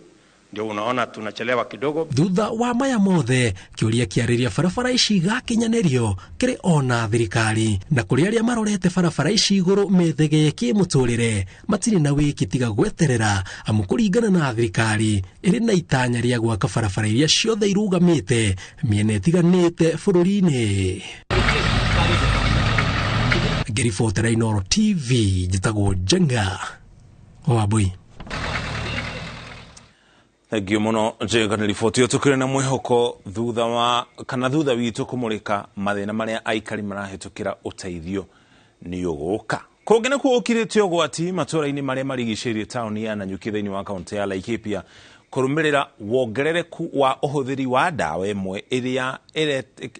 ndio unaona tunachelewa kidogo. Thutha wa maya mothe kĩũria kĩarĩria barabara ici gakinyanĩrio kĩrĩ ona thirikari, na kũrĩ arĩa marorete barabara ici igũrũ methegeye kĩmũtũrĩre matirĩ na wĩki tiga gweterera, amu kũringana na thirikari ĩrĩ na itanya rĩa gwaka barabara iria ciothe irũgamĩte mĩena ĩtiganĩte bũrũri-inĩ. Ngĩribotera Inooro TV njĩtagwo Njenga Wambui. Thengio mũno Njenga nĩ riboti ĩyo tũkĩrĩ na mwĩhoko thutha witũ kũmũrĩka mathĩna marĩa aikari marahĩtũkĩra ũteithio nĩ ũgũka. Kũngĩ nĩkuo gũkirĩte ũgwati matũũra-inĩ marĩa marigicĩirie taũni ya Nanyuki thĩinĩ wa kaunti ya Laikipia kũrũmĩrĩra wongerereku wa ũhũthĩri wa ndawa ĩmwe ĩrĩa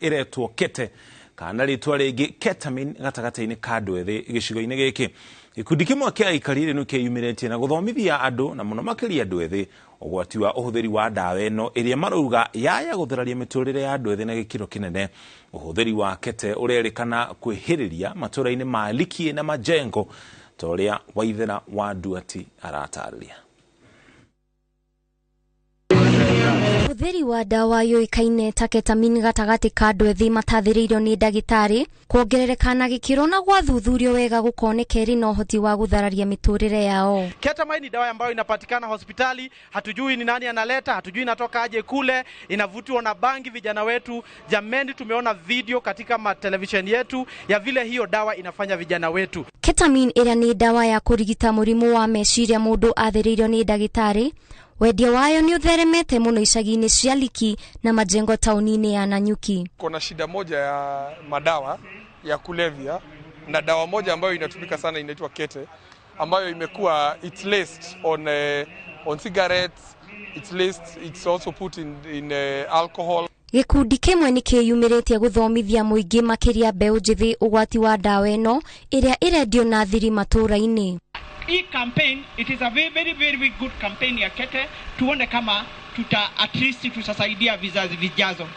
ĩretwo kete kana rĩtwa rĩngĩ ketamine gatagatĩ-inĩ ka andũ ethĩ gĩcigo-inĩ gĩkĩ. Gĩkundi kĩmwe kĩa aikari rĩu kĩyumĩrĩtie na gũthomithia andũ na mũno makĩria andũ ethĩ ũgwati wa ũhũthĩri wa ndawa ĩno ĩrĩa marauga yaya gũthararia mĩtũrĩre ya andũ ethĩ na gĩkĩro kĩnene. Ũhũthĩri wa kete ũrerĩkana kwĩhĩrĩria matũũra-inĩ ma Likie na Majengo ta ũrĩa Waithera wa Nduati aratarĩria. Ũhũthĩri wa ndawa yũĩkaine ta ketamine gatagatĩ ka andũ ethĩ matathĩrĩirio nĩ ndagĩtarĩ kuongerereka na gĩkĩro na gwathuthurio wega gũkoneka ĩrĩ na ũhoti wa gũthararia mĩtũrĩre yao. Ketamine ni dawa ambayo inapatikana hospitali, hatujui ni nani analeta, hatujui inatoka aje kule, inavutiwa na bangi vijana wetu. Jameni, tumeona video katika television yetu ya vile hiyo dawa inafanya vijana wetu. Ketamine ĩrĩa nĩ dawa ya kũrigita mũrimũ wa meciria mũndũ athĩrĩirio nĩ ndagĩtarĩ Wendia wayo ni utheremete muno icagi-inĩ cia Liki na Majengo tauni-inĩ ya Nanyuki. Kuna shida moja ya madawa ya kulevya na dawa moja ambayo inatumika sana inaitwa kete, ambayo imekuwa it's laced on cigarettes, it's also put in alcohol. Gikundi kimwe ni kiyumiritie guthomithia muingi makiria mbeu njithi ugwati wa dawa eno iria irendio na thiri matura-ini. Hii campaign, it is a very good campaign ya kete, tuone kama at least tutasaidia vizazi vijazo.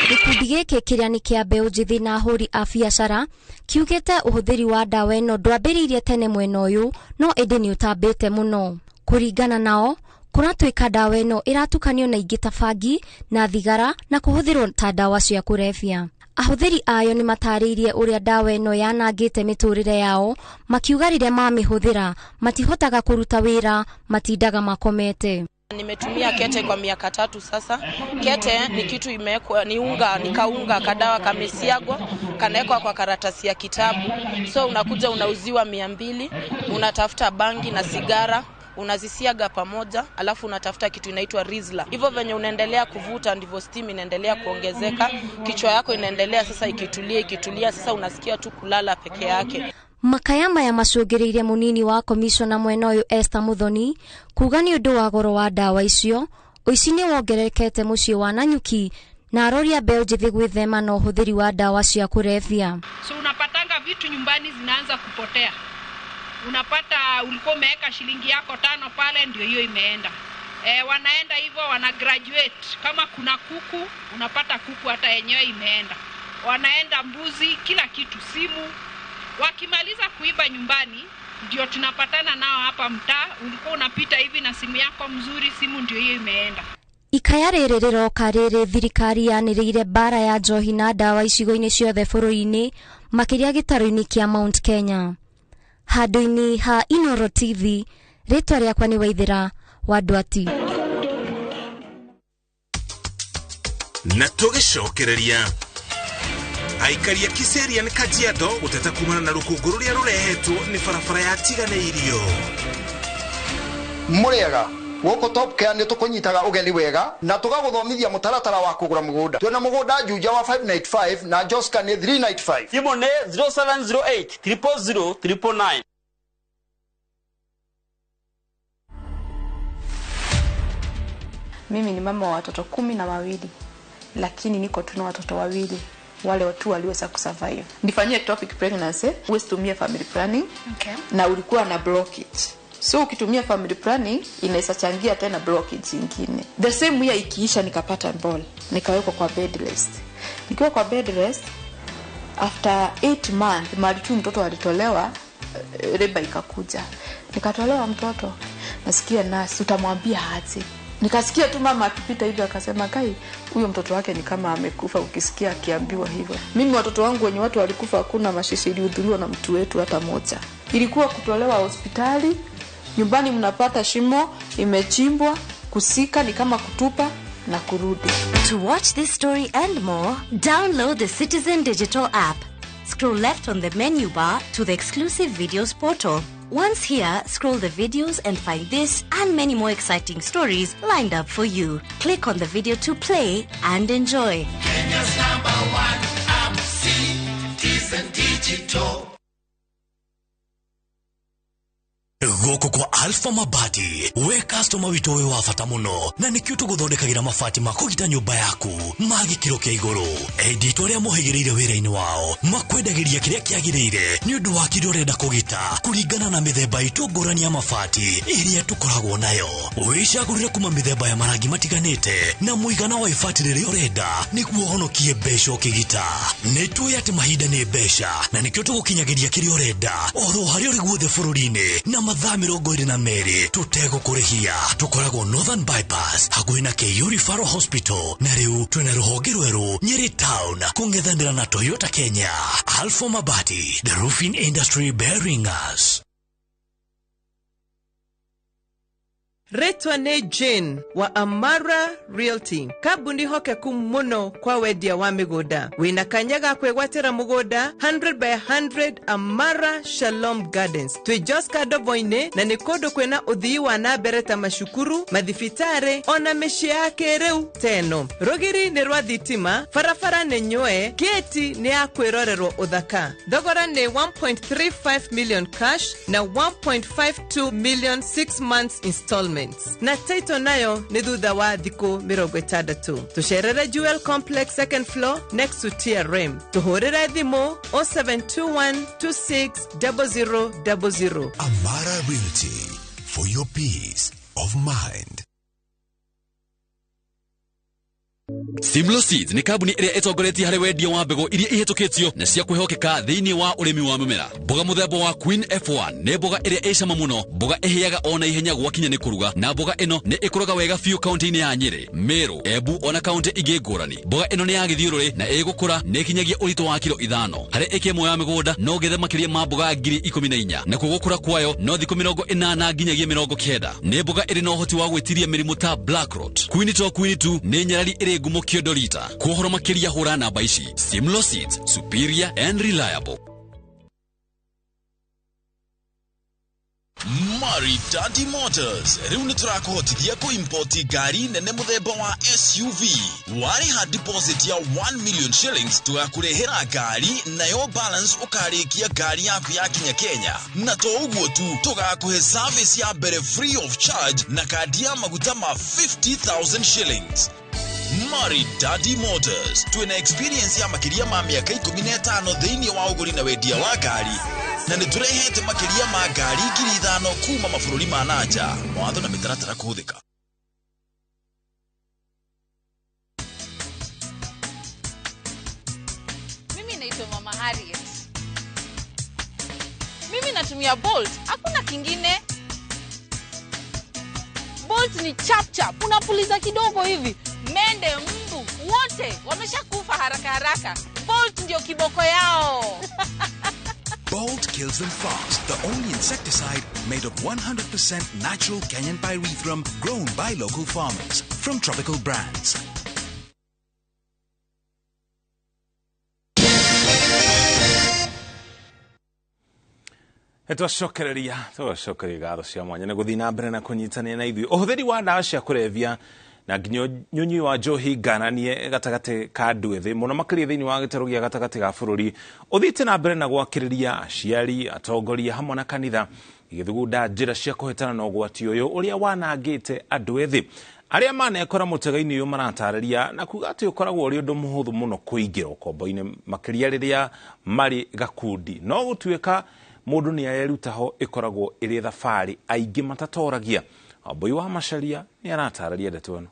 Gikundi giki kiria ni kia mbeu njithi na ahuri a biacara kiugite uhuthiri wa dawa eno ndwambiriirie tene mwena uyu no indi ni utambite muno. Kuringana nao kuratwika dawa eno iratukanio na ingi ta bangi na thigara na kuhuthirwo ta dawa cia kurefia. Ahuthiri ayo ni matariirie uria dawa eno yanangite miturire yao, makiuga riria mamihuthira matihotaga kuruta wira, matindaga makomete. Nimetumia kete kwa miaka 3 sasa. Kete ni kitu imewekwa, ni unga, nikaunga kadawa kamesiagwa, kanawekwa kwa karatasi ya kitabu. So unakuja unauziwa 200, unatafuta bangi na sigara, unazisiaga pamoja, alafu unatafuta kitu inaitwa rizla. Hivyo venye unaendelea kuvuta ndivyo steam inaendelea kuongezeka, kichwa yako inaendelea sasa ikitulia, sasa unasikia tu kulala peke yake. Makayama ya macungiriire munini wa komishona mwena uyu Esther Muthoni kuga ni undu wa goro wa dawa icio uici ni wongererekete mucii wa Nanyuki na aroria mbeu njithi gwithema na uhuthiri wa dawa cia kurefia. So unapatanga vitu nyumbani zinaanza kupotea. Unapata ulikuwa umeweka shilingi yako 5 pale, ndio hiyo imeenda. Wanaenda hivyo, wana graduate. Kama kuna kuku, unapata kuku hata yenyewe imeenda. Wanaenda mbuzi, kila kitu, simu. Wakimaliza kuiba nyumbani, ndio tunapatana nao hapa mtaa. Ulikuwa unapita hivi na simu yako mzuri, simu ndio hiyo imeenda. Ikaya riri riroka riri thirikari yaniriire bara ya njohi na dawa icigo-ini ciothe bũrũri-inĩ makiria gĩtarũ-inĩ kia Mount Kenya. Handũ-inĩ ha Inooro TV, rĩtwa rĩakwa nĩ Waithĩra wa Ndwati. Na tũgĩcokereria aikaria Kiseria nĩ Kajiado gũteta kumana na rũkũngũ rũrĩa rũrehetwo nĩ barabara yatiganĩirio. Mũrĩega gũkũ Top Care nĩ tũkũnyitaga ũgeni wega na tũgagũthomithia mũtaratara wa kũgũra mũgũnda. Twĩna mũgũnda Juja wa 595 na Joska nĩ 395. Thimũ nĩ 0708 000 999. Mimi ni mama wa watoto 12, lakini niko tu na watoto 2. Wale watu waliweza kusurvive. Nifanyie ectopic pregnancy, usitumie family planning. Okay. Na ulikuwa na blockage. So ukitumia family planning inaweza changia tena blockage nyingine. The same year ikiisha nikapata ball, nikawekwa kwa bed rest. Nikiwa kwa bed rest after 8 months mali tu mtoto alitolewa, reba ikakuja. Nikatolewa mtoto. Nasikia nasi utamwambia aje. Nikasikia tu mama akipita hivi akasema kai huyo mtoto wake ni kama amekufa, ukisikia akiambiwa hivyo. Mimi watoto wangu wenye watu walikufa hakuna mashishi ilihudhuriwa na mtu wetu hata moja. Ilikuwa kutolewa hospitali, nyumbani mnapata shimo imechimbwa, kusika ni kama kutupa na kurudi. To watch this story and more, download the Citizen Digital app. Scroll left on the menu bar to the exclusive videos portal. Once here, scroll the videos and find this and many more exciting stories lined up for you. Click on the video to play and enjoy. Kenya's #1 app, Citizen Digital. Goko kwa Alpha Mabati, we customer wito we wa bata muno na nikio tuguthondekagira mabati makugita nyumba yaku magikiro kia iguru. Edit ria muhigireire wira-ini wao makwendagiria kiria kiagirire ni undu wa kirio renda kugita kuringana na mithemba itu ngurani ya mabati iria tukoragwo nayo. Wicagurire kuma mithemba ya marangi matiganite na muigana wa ibati riria urenda niguo honokie mbeca ukigita. Nitui ati mahinda ni mbeca na nikio tugukinyagiria kiria urenda oro haria uri guothe bururi-ini na mathaa 22 tutego kurihia. Tukoragwo Northern Bypass hakuhi na KU Referral Hospital na riu twina ruhonge rweru Nyeri Town kungethanira na Toyota Kenya. Alpha Mabati, the roofing industry bearing us. Retwa ne Jane wa Amara Realty. Kabundi hoke kumuno kwa wedia wa migoda. Wina kanyaga kwegwatira mugoda 100 by 100 Amara Shalom Gardens. Twe just kado voine na nikodo kwena udhi wa nabereta mashukuru madhifitare ona meshi yake reu teno. Rogiri ni rwadhitima farafara ne nyoe geti ni akwirorero udhaka. Dogora ne 1.35 million cash na 1.52 million 6 months installments. Na title nayo ni dhudha wa dhiko mirogo tadatu. Tusherere Jewel Complex second floor next to TRM. Tuhorere dhimo 0721260000. Amara Realty, for your peace of mind. Simlo Seeds ni kabuni iria etogoretie hari wendia wa mbego iria ihetũkĩtio na cia kwĩhokeka thĩinĩ wa ũrĩmi wa mĩmera. Mboga mũthemba wa Queen F1 nĩ mboga iria ĩcama mũno, mboga ĩhĩaga ona ihenya gwakinya nĩ kũruga, na mboga ĩno nĩ ĩkũraga wega biũ kaunti-inĩ ya Nyeri, Meru, Embu ona kaunti ingĩ ngũrani. Mboga ĩno nĩ ya gĩthiũrũrĩ na ĩgũkũra nĩ ĩkinyagia ũritũ wa kilo 5 harĩ ĩka ĩmwe ya mĩgũnda. No gethe makĩria ma mboga 14,000 na kũgũkũra kwayo no thikũ 80 nginyagia 90. Nĩ mboga ĩrĩ na ũhoti wa gwĩtiria mĩrimũ ta black rot. Queen 2 nĩ nyarari ĩrĩ ngumo kĩondorita. Kuhoro makiria hura namba ici. Simlo Seeds, superior and reliable. Maridadi Motors riu nĩ tũrakũhotithia kũimpoti ngari nene mũthemba wa SUV. Warĩha deposit ya 1 million shillings tũgakũrehera ngari nayo balance ũkarĩkia ngari yaku yakinya Kenya. Na to ũguo tu, tũgakũhe service ya mbere free of charge na kandi ya maguta ma 50,000 shillings. Maridadi Motors, tuena experience ya makiria ma miaka 15 thĩinĩ wa ũgũri na wendia wa ngari, na nĩ tũrehete makiria ma ngari 5,000 kuma mabũrũri ma nanja. Mawatho na mĩtaratara kũhũthĩka. Mimi naitwa Mama Harriet. Mimi natumia Bolt, hakuna kingine. Bolt ni chap chap, unapuliza kidogo hivi. Mende, mbu, wote wameshakufa haraka haraka. Bolt ndio kiboko yao. Bolt kills them fast. The only insecticide made of 100% natural Kenyan pyrethrum grown by local farmers from tropical brands. Twacokereria gatho cia mwanya na guthii na mbere na kunyitania na ithui uhuthiri wa ndawa cia kurevia na nginyo nyunyi wa njohi ngananie gatagati ka andu ethi muno makiria thiini wa gitaru gia gatagati ga bururi uthite na mbere na gwakiriria aciari atongoria hamwe na kanitha igithugunda njira cia kuhetana na ugwati uyu uria wanangite andu ethi aria manekora mutega-ini uyu maratararia na kuga ati ukoragwo uri undu muhuthu muno kuingira ukombo-ini makiria riria mari gakundi no gutuika mundu ni ayerutaho ikoragwo iri thabari aingi matatoragia. Aboi wa Masharia ni aratararia ndeto ino.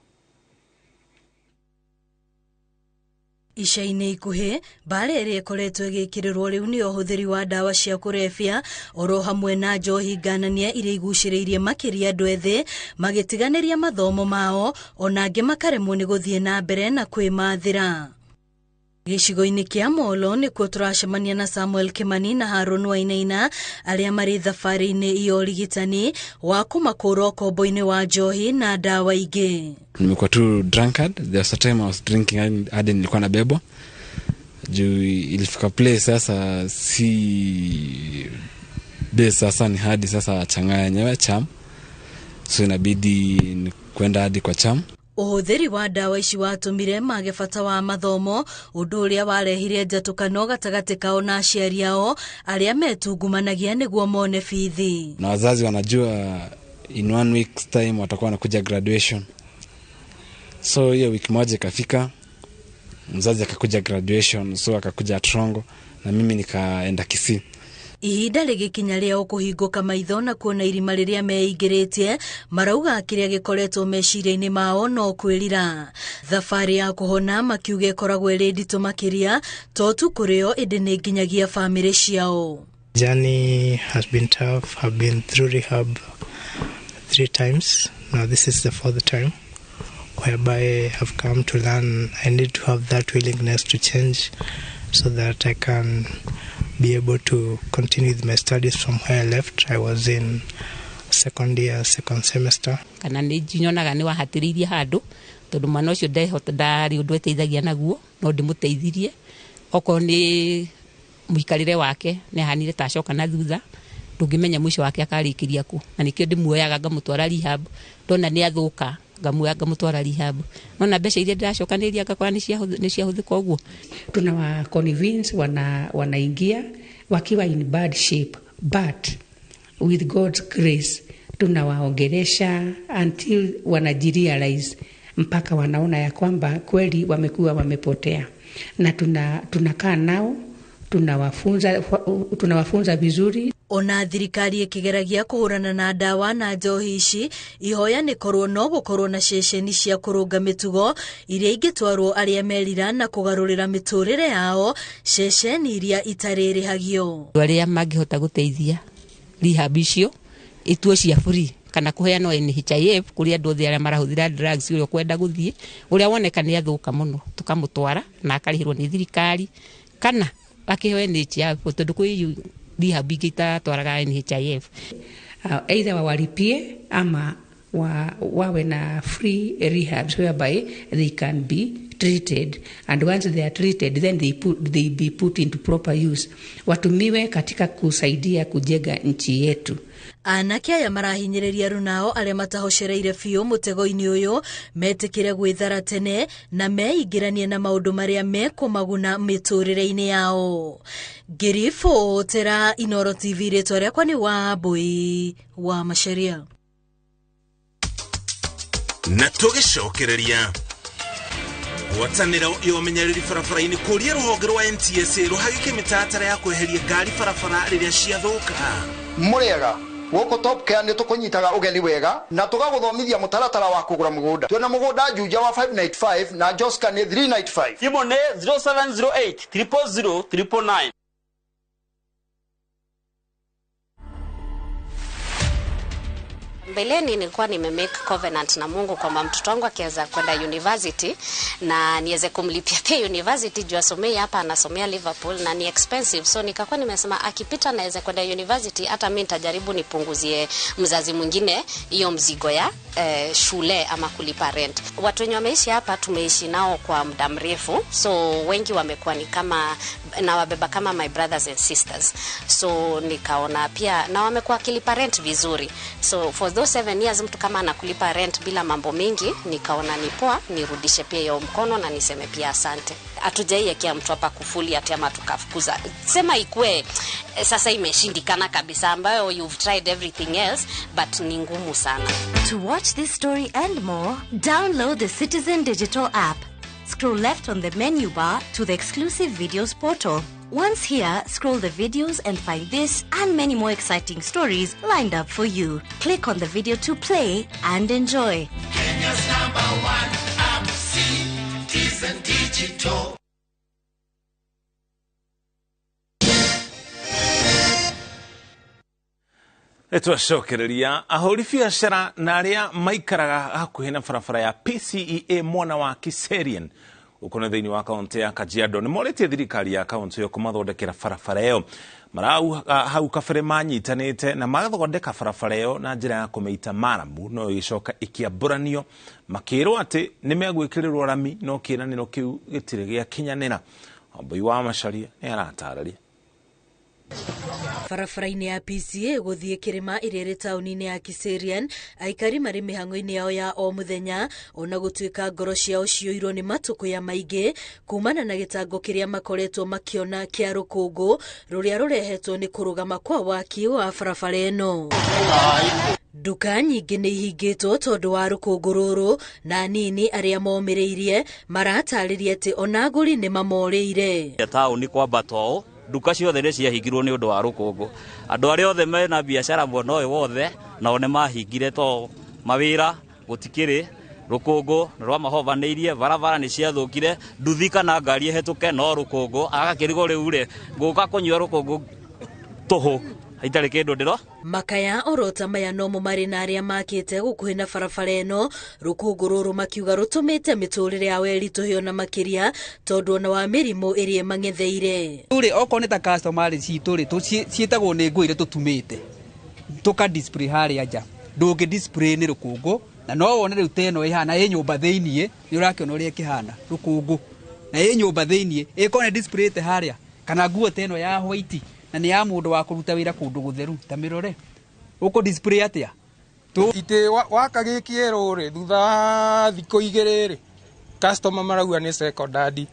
Ica-inĩ ikuhĩ mbara ĩrĩa ĩkoretwo ĩgĩkĩrĩrwo rĩu nĩ ũhũthĩri wa ndawa cia kũrebia oro hamwe na njohi nganania iria igucĩrĩirie makĩria andũ ethĩ magĩtiganĩria mathomo mao ona angĩ makaremwo nĩ gũthiĩ na mbere na kwĩmathĩra. Gĩcigo-inĩ kĩa Molo nĩkuo tũracemania na Samuel Kimani na Harun Wainaina arĩa marĩ thabarĩ-inĩ iyo ũrigitani wa kũmakũra ũkombo-inĩ wa njohi na ndawa ingĩ. Nimekuwa tu drunkard. There was a time I was drinking hadi nilikuwa nabebwa. Juu ilifika place sasa si base sasa ni hadi sasa changanya nyewe cham. So inabidi kwenda hadi kwa cham. Ũhũthĩri wa ndawa ici watũmire mage bata wa mathomo ũndũ ũrĩa warehire njatũkano gatagatĩ kao na aciari ao arĩa metungumanagia nĩguo mone bithi. Na wazazi wanajua in 1 week's time watakuwa wanakuja graduation. So hiyo wiki moja ikafika, mzazi akakuja graduation, so akakuja Trongo na mimi nikaenda Kisii. Ihinda rĩgĩkinya rĩao kũhingũka maitho na kuona irima rĩrĩa meingĩrĩtie marauga kĩrĩa gĩkoretwo meciria-inĩ mao no kwĩrira. Thabarĩ ya kũhona makiuga ĩkoragwo ĩrĩ nditũ makĩria to tu kũrĩo ĩndĩ nĩ nginyagia bamĩrĩ ciao. Journey has been tough. I've been through rehab 3 times. Now this is the 4th time whereby I've come to learn I need to have that willingness to change so that I can be able to continue with my studies from where I left. I was in second year, second semester. Kana nĩ nyonaga nĩ wahatĩrĩirie handũ tondũ mwana ũcio ndarĩ ũndũ eteithagia naguo no ndĩmũteithirie okorwo nĩ mũikarĩre wake nĩ ahanire ta acoka na thutha ndũngĩmenya mwisho wake akarĩkĩria kũ na nĩkĩo ndĩmuoyaga ngamũtwara rehab ndona nĩ athũka ngamũtwara rehab nona mbeca iria ndĩracokanĩrĩria ngakora nĩ ciahũthĩka ũguo. Tunawa convince wanaingia wakiwa in bad shape but with God's grace tunawaongelesha until wanajirealize mpaka wanaona ya kwamba kweli wamekuwa wamepotea na tunakaa nao tunawafunza vizuri. Ona thirikari ikigeragia kuhurana na dawa na njohi ici ihoya ni korwo no gukorwo na ceceni cia kurunga mitugo iria ingitwarwo aria merira na kugarurira miturire yao ceceni iria itarĩrĩhagio aria mangihota guteithia rehab icio ituo cia free kana kuheanwo NHIF kuri andu othe aria marahuthira drugs uria kwenda guthie uria woneka ni athuka muno tukamutwara na akarihirwo ni thirikari kana akihwe NHIF tondu kwi rehab itatwaraga NHIF either wawalipie ama wawe na free rehabs whereby they can be treated and once they are treated then they be put into proper use watumiwe katika kusaidia kujenga nchi yetu. Anake aya marahinyĩrĩria runao aria matahocereire biũ mũtego-inĩ ũyũ metikire gwĩthara tene na meingĩranie na maũndũ maria mekũmaguna mĩtũrĩre-inĩ yao. Ngĩribotera Inooro TV rĩtwa rĩakwa nĩ Wambui wa Macharia. Na tũgĩcokereria ngwatanĩro ya ũmenyereri barabara-inĩ kũria rũhonge rwa NTSA rũhagĩke mĩtaratara ya kweheria ngari barabara rĩrĩa ciathũka. Mũrĩega gũkũ Top Care nĩ tũkũnyitaga ũgeni wega na tũgagũthomithia mũtaratara wa kũgũra mũgũnda. Twĩna mũgũnda Juja wa 595 na Joska nĩ 395. Thimũ nĩ 0708 000 999. Mbeleni nilikuwa nimemake covenant na Mungu kwamba mtoto wangu akiweza kwenda university na niweze kumlipia pia university juu asomei hapa anasomea Liverpool na ni expensive, so nikakuwa nimesema akipita naweza kwenda university hata mimi nitajaribu nipunguzie mzazi mwingine hiyo mzigo ya shule ama kulipa rent. Watu wenye wameishi hapa tumeishi nao kwa muda mrefu, so wengi wamekuwa ni kama na wabeba kama my brothers and sisters, so nikaona pia na wamekuwa kilipa rent vizuri, so for those 7 years mtu kama anakulipa rent bila mambo mingi, nikaona ni poa nirudishe pia hiyo mkono na niseme pia asante. Hatujaiwekea mtu hapa kufuli ati ama tukafukuza, sema ikue sasa imeshindikana kabisa ambayo you've tried everything else but ni ngumu sana. To watch this story and more, download the Citizen Digital app. Scroll left on the menu bar to the exclusive videos portal. Once here, scroll the videos and find this and many more exciting stories lined up for you. Click on the video to play and enjoy. Kenya's #1 app, Citizen Digital. Twacokereria ahũri biacara na arĩa maikaraga hakuhĩ na barabara ya PCEA mwena wa Kiserian ukona thĩinĩ wa kaunti ya Kajiado nĩ morĩtie thirikari ya kaunti ĩyo kũmathondekera barabara ĩyo. Marau hau kabere manyitanĩte na magathondeka barabara ĩyo na njĩra ya kũmĩita maramu no ĩcoka ĩkĩambũranio makĩrwo atĩ nĩ megwĩkĩrĩrwo rami no kĩĩranĩro kĩu gĩtirĩ gĩakinyanĩra. Wambui wa Macharia nĩ aratarĩria. Barabara-inĩ ya PCA gũthiĩ kĩrĩma ĩrĩa ĩrĩ taũni-inĩ ya Kiserian, aikari marĩ mĩhang'o-inĩ yao ya o mũthenya ona gũtuĩka ngoro ciao cioirwo nĩ matũkũ maingĩ kumana na gĩtango kĩrĩa makoretwo makĩona kĩa rũkũngũ rũrĩa rũrehetwo nĩ kũrũgama kwa waki wa barabara ĩno. Duka nyingĩ nĩ ihingĩtwo tondũ wa rũkũngũ rũrũ na nini arĩa momĩrĩirie maratarĩria atĩ ona agũri nĩ mamorĩire. Taũni kwambata ũũ duka ciothe nĩ ciahingirwo nĩ ũndũ wa rũkũngũ. Andũ arĩa othe mena biacara mwena ũyũ wothe nao nĩ mahingire to mawĩra gũtikĩrĩ, rũkũngũ nĩ rwamahobanĩirie, barabara nĩ ciathũkire, nduthi kana ngari ĩhetũke no rũkũngũ agakĩrigwo rĩu rĩ ngũka kũnyua rũkũngũ tũhũ itarĩ kĩndũ ndĩro. Makaya orota maya no mo marĩ na arĩa makĩte gũkuhĩ na barabara ĩno, rũkũngũ rũrũ makiuga rũtũmĩte mĩtũrĩre yao ĩritũhio na makĩria tondũ ona wa mĩrimũ ĩrĩa mang'etheire. Tũrĩ okorwo nĩ ta customer citũ rĩ ciĩtagwo nĩ ngũ iria tũtumĩte tuka display hari aja ndungi display ni rukungu na no wone riu teno ihana ĩ nyũmba thĩinĩ nĩ ũrakĩona ũrĩa kĩhana rukungu na ĩ nyũmba thĩinĩ ĩkone display te haria kana nguo teno ya white na nĩ ya mũndũ wa kũruta wĩra kũndũ gũtheru ta mĩrore uko display atia ite waka gĩkĩerũ rĩ thutha thikũ igĩrĩ rĩ customer marauga nĩ secondary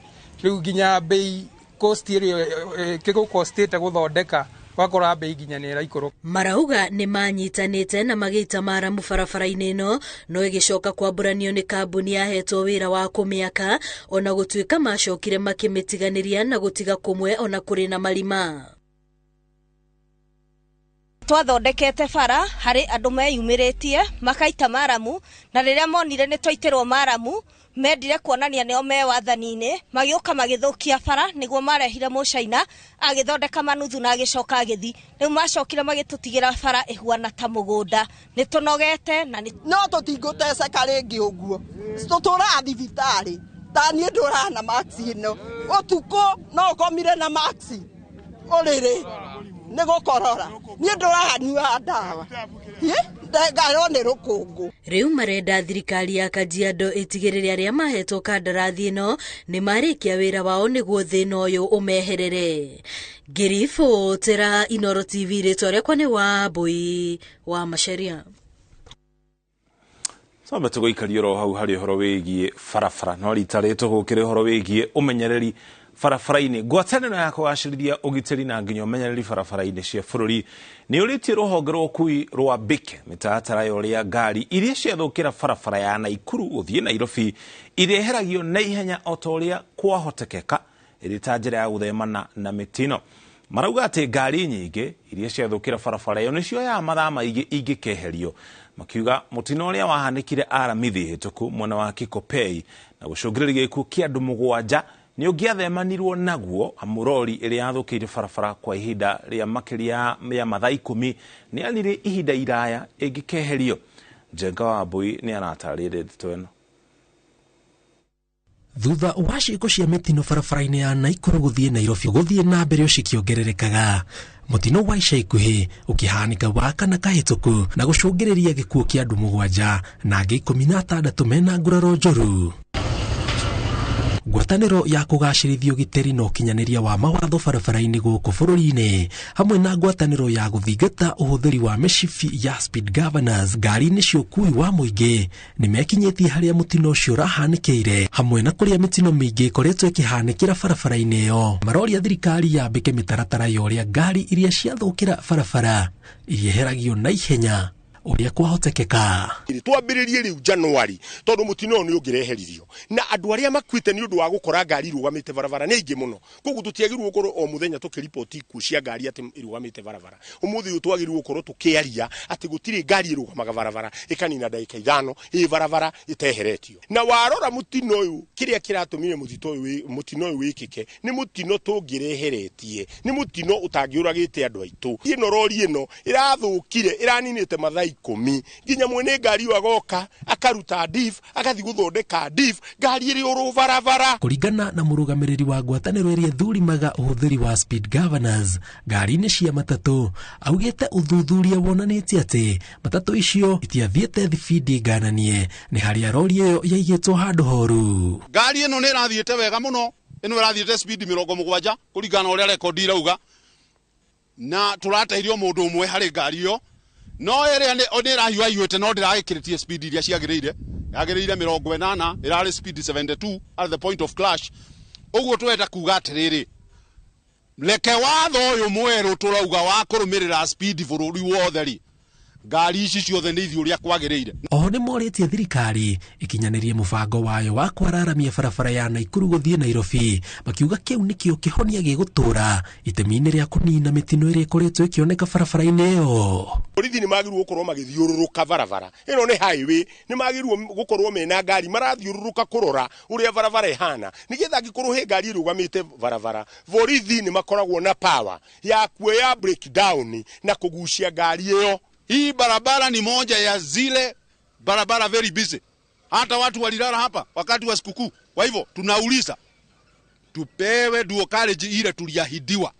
rĩu nginya bei cost ĩrĩa kĩgũkostĩte gũthondeka wakora bei nginya nĩ ĩraikũrũka. Marauga nĩ manyitanĩte na magĩita maramu barabara-inĩ ĩno no ĩgĩcoka kwambũranio nĩ kambuni yahetwo wĩra wa kũmĩaka ona gũtuĩka macokire makĩmĩtiganĩria na gũtiga kũmwe ona kũrĩ na marima. Twathondekete bara harĩ andũ meyumĩrĩtie makaita maramu na rĩrĩa monire nĩ twaitĩrwo maramu mendire kuonania nĩo me wathani-inĩ magĩũka magĩthũkia bara nĩguo marehire mũcaina agĩthondeka manuthu na agĩcoka agĩthi rĩu macokire magĩtũtigĩra bara ĩhuana ta mũgũnda nĩ tũnogete na no tũtingũteceka rĩngĩ ũguo tũtũraga thibitarĩ ta niĩ ndũraga na maxi ĩno ũtukũ no ũkomire na maxi ũrĩrĩ nĩ gũkorora niĩ ndũrahanyua ndawa ndengaro nĩ rũkũngũ. Rĩu marenda thirikari ya Kajiado ĩtigĩrĩre arĩa mahetwo kandarathi ĩno nĩ marĩkia wĩra wao nĩguo thĩna ũyũ ũmeherere. Ngĩribotera Inooro TV rĩtwa rĩakwa nĩ Wambui wa Macharia. Samba tũgũikaria oro hau harĩ ũhoro wĩgiĩ barabara no rita rĩtũ gũkĩrĩ ũhoro wĩgiĩ ũmenyereri barabara-inĩ ngwatanĩro ya kũgacĩrithia ũgitĩri na nginya ũmenyereri barabara-inĩ cia bũrũri nĩ ũrĩtie rũhonge rwa ũkui rwa BIK mĩtaratara ya ũrĩa ngari iria ciathũkĩra barabara ya Naikuru gũthiĩ Nairobi ireheragio na ihenya o ta ũrĩa kwahotekeka ĩrĩ ta njĩra ya gũthemana na mĩtino. Marauga atĩ ngari nyingĩ iria ciathũkĩra barabara ĩyo nĩcioyaga mathaa maingĩ ingĩkeherio makiuga mũtino ũrĩa wahanĩkire aramithi hĩtũku mwena wa Kikopey na gũcũngĩrĩria gĩkuũ kĩa andũ 7 nĩ ũngĩathemanirwo naguo amurori ĩrĩa yathũkĩire barabara kwa ihinda rĩa makĩria ya mathaa 10 nĩ anire ihinda iraya ĩngĩkeherio. Njenga wa Mbui nĩ anatarĩria ndeto ĩno. Thutha wa ciĩko cia mĩtino barabara-inĩ ya Naikuru gũthiĩ Nairobi gũthiĩ na mbere cikiongererekaga mũtino wa ica ikuhĩ ũkĩhanĩka wakana kahĩtũku na gũcũngĩrĩria gĩkuũ kĩa andũ 7 na angĩ 16 mena nguraro njũru. Ngwatanĩro ya kũgacĩrithia ũgitĩri na ũkinyanĩria wa mawatho barabara-inĩ gũkũ bũrũri-inĩ hamwe na ngwatanĩro ya gũthingata ũhũthĩri wa mĩcibi ya speed governors ngari-inĩ cia ũkui wa mũingĩ nĩ mekinyĩtie harĩa mũtino ũcio ũrahanĩkĩire hamwe na kũrĩa mĩtino mĩingĩ ĩkoretwo ĩkĩhanĩkĩra barabara-inĩ ĩyo. Maroria thirikari yambĩke mĩtaratara ya ũrĩa ngari iria ciathũkĩra barabara irieheragio na ihenya ũrĩa kwahotekeka. Twambĩrĩrie rĩu Januari tondũ mũtino ũyũ nĩ ũngĩreheririo na andũ arĩa makuĩte nĩ ũndũ wa gũkora ngari irũgamĩte barabara nĩ aingĩ mũno. Koguo tũtiagĩrĩirwo gũkorwo o mũthenya tũkĩripoti ikuũ cia ngari atĩ irũgamĩte barabara. Ũmũthĩ ũyũ twagĩrĩirwo gũkorwo tũkĩaria atĩ gũtirĩ ngari ĩrũgamaga barabara ĩkanina ndagĩka 5 ĩ barabara ĩteheretio. Na warora mũtino ũyũ kĩrĩa kĩratũmire mũtino ũyũ wĩkĩke nĩ mũtino tũngĩreheretie, nĩ mũtino ũtangĩũragĩte andũ aitũ. Ĩno rori ĩno ĩrathũkire ĩraninĩte mathaa 10 nginya mwene ngari agoka akaruta diff akathi guthondeka diff ngari iri uru barabara. Kũringana na mũrũgamĩrĩri wa ngwatanĩro ĩrĩa thũrimaga ũhũthĩri wa speed governors ngari-inĩ cia matatũ augĩte ũthuthuria wonanĩtie atĩ matatũ icio itiathiĩte thibindi ngananie nĩ harĩa rori ĩyo yaigĩtwo handũ horu. Ngari ĩno nĩ ĩrathiĩte wega mũno, ĩno ĩrathiĩte speed 70 kũringana ũrĩa rekondi irauga na tũrateirio mũndũ ũmwe harĩ ngari ĩyo. No ĩrĩa nĩ ĩrahiũhahiũhĩte no ndĩragĩkĩrĩtie speed iria ciagĩrĩire. Yagĩrĩire 80 ĩrarĩ speed 72 at the point of clash. Ũguo twenda kuga atĩrĩrĩ, reke watho ũyũ mwerũ tũrauga wa kũrũmĩrĩra speed bũrũri wothe rĩ ngari ici ciothe nĩ ithiĩ ũrĩa kwagĩrĩire. Oho nĩ morĩtie thirikari ikinyanĩrie mũbango wayo wa kwararamia barabara ya Naikuru gũthiĩ Nairobi makiuga kĩu nĩkĩo kĩhonia gĩgũtũra itemi-inĩ rĩa kũnina mĩtino ĩrĩa ĩkoretwo ĩkĩoneka barabara-inĩ ĩyo. Borithi nĩ magĩrĩirwo gũkorwo magĩthiũrũrũka barabara ĩno nĩ highway, nĩ magĩrĩirwo gũkorwo mena ngari marathiũrũrũka kũrora ũrĩa barabara ĩhana nĩgetha angĩkorwo he ngari ĩrũgamĩte barabara borithi nĩ makoragwo na power ya kuoya breakdown na kũgucia ngari ĩyo. Hii barabara ni moja ya zile barabara very busy. Hata watu walilala hapa wakati wa sikukuu. Kwa hivyo tunauliza tupewe dual carriage ile tuliahidiwa.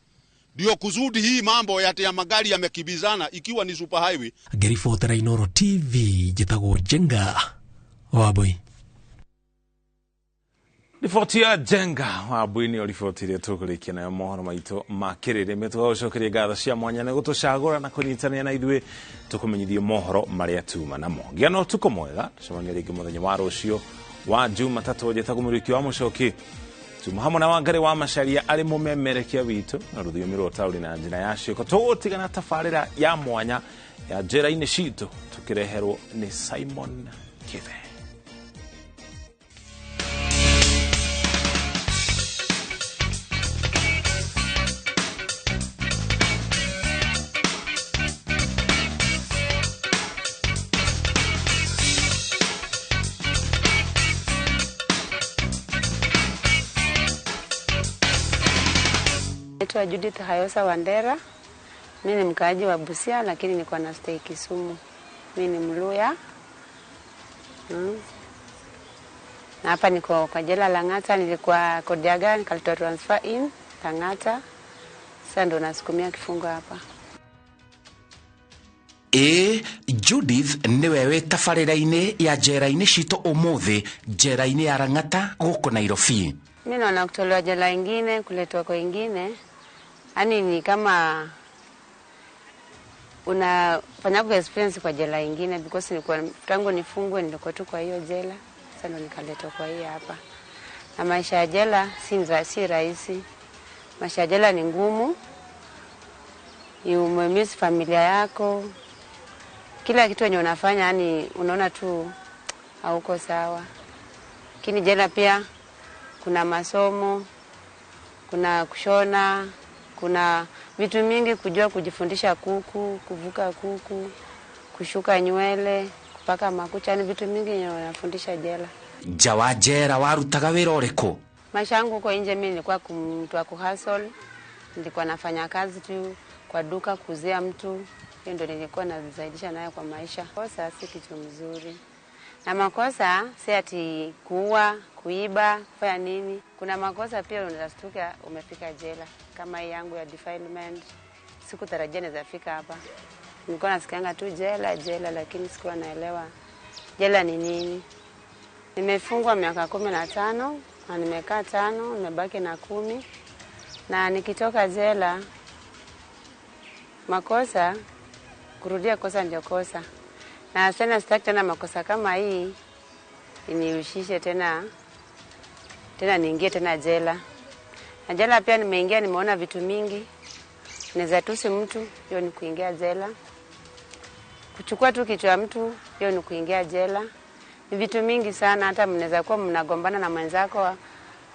ndio kuzudi hii mambo ya magari yamekibizana ikiwa ni super highway. Gerifotera Inooro TV jitago Jenga Wabui. Riboti ya Jenga Wabui ni riboti ile tukulikia nayo mohoro maito makirire metugocokeri gatho cia mwanya ne gutucagura na kunyitania na ithuĩ tukumenyithie mohoro maria tuma namo. Giano tuko mwega cemania ringi muthenya wa rucio wa Jumatatu jetago muriki wa mucoki tuma hamwe na Wangari wa Macharia ari mumemerekia witu na rũthiomi rwa tauri na njira ya cioko tugutigana tabarĩra ya mwanya ya njĩra-inĩ citũ tukireherwo ni Simon Kive. Naitwa Judith Hayosa Wandera. Mimi ni mkaaji wa Busia lakini niko na stay Kisumu. Mimi ni Mluya. Na hapa niko kwa jela Lang'ata, nilikuwa Kodiaga nikalitoa transfer in Lang'ata. Sasa ndo nasukumia kifungo hapa. Judith niwe we tabarĩra-inĩ ya njera-inĩ citũ ũmũthĩ njera-inĩ ya Lang'ata gũkũ Nairobi. Mimi naona kutolewa jela ingine kuletwa kwa ingine. Ani ni kama unafanya kwa experience kwa jela ingine because nilikuwa tangu nifungwe nilikuwa tu kwa hiyo jela. Sasa ndo nikaletwa kwa hii hapa. Na maisha ya jela si rahisi. Maisha ya jela ni ngumu. Umemiss familia yako. Kila kitu yenye unafanya yani unaona tu hauko sawa. Lakini jela pia kuna masomo, kuna kushona, kuna vitu mingi kujua kujifundisha kuku, kuvuka kuku, kushuka nywele, kupaka makucha, ni vitu mingi yenye wanafundisha jela. Jawa jera warutaga wĩra ũrĩkũ? Maisha yangu huko nje mimi nilikuwa mtu wa kuhustle. Nilikuwa nafanya kazi tu kwa duka kuuzia mtu. Hiyo ndio nilikuwa nazaidisha nayo kwa maisha. Kosa si kitu mzuri. Na makosa si ati kuua, kuiba, kufanya nini. Kuna makosa pia unastuka umefika jela. Kama hii yangu ya defilement. Sikutarajia naweza fika hapa. Nilikuwa nasikianga tu jela lakini sikuwa naelewa jela ni nini. Nimefungwa miaka 15 na nimekaa 5, nimebaki na 10. Na nikitoka jela makosa kurudia kosa ndio kosa. Na sana sitaki tena makosa kama hii inihusishe tena niingie tena jela. Na jela pia nimeingia nimeona vitu mingi. Naweza tusi mtu, hiyo ni kuingia jela. Kuchukua tu kichwa mtu, hiyo ni kuingia jela. Ni vitu mingi sana, hata mnaweza kuwa mnagombana na mwenzako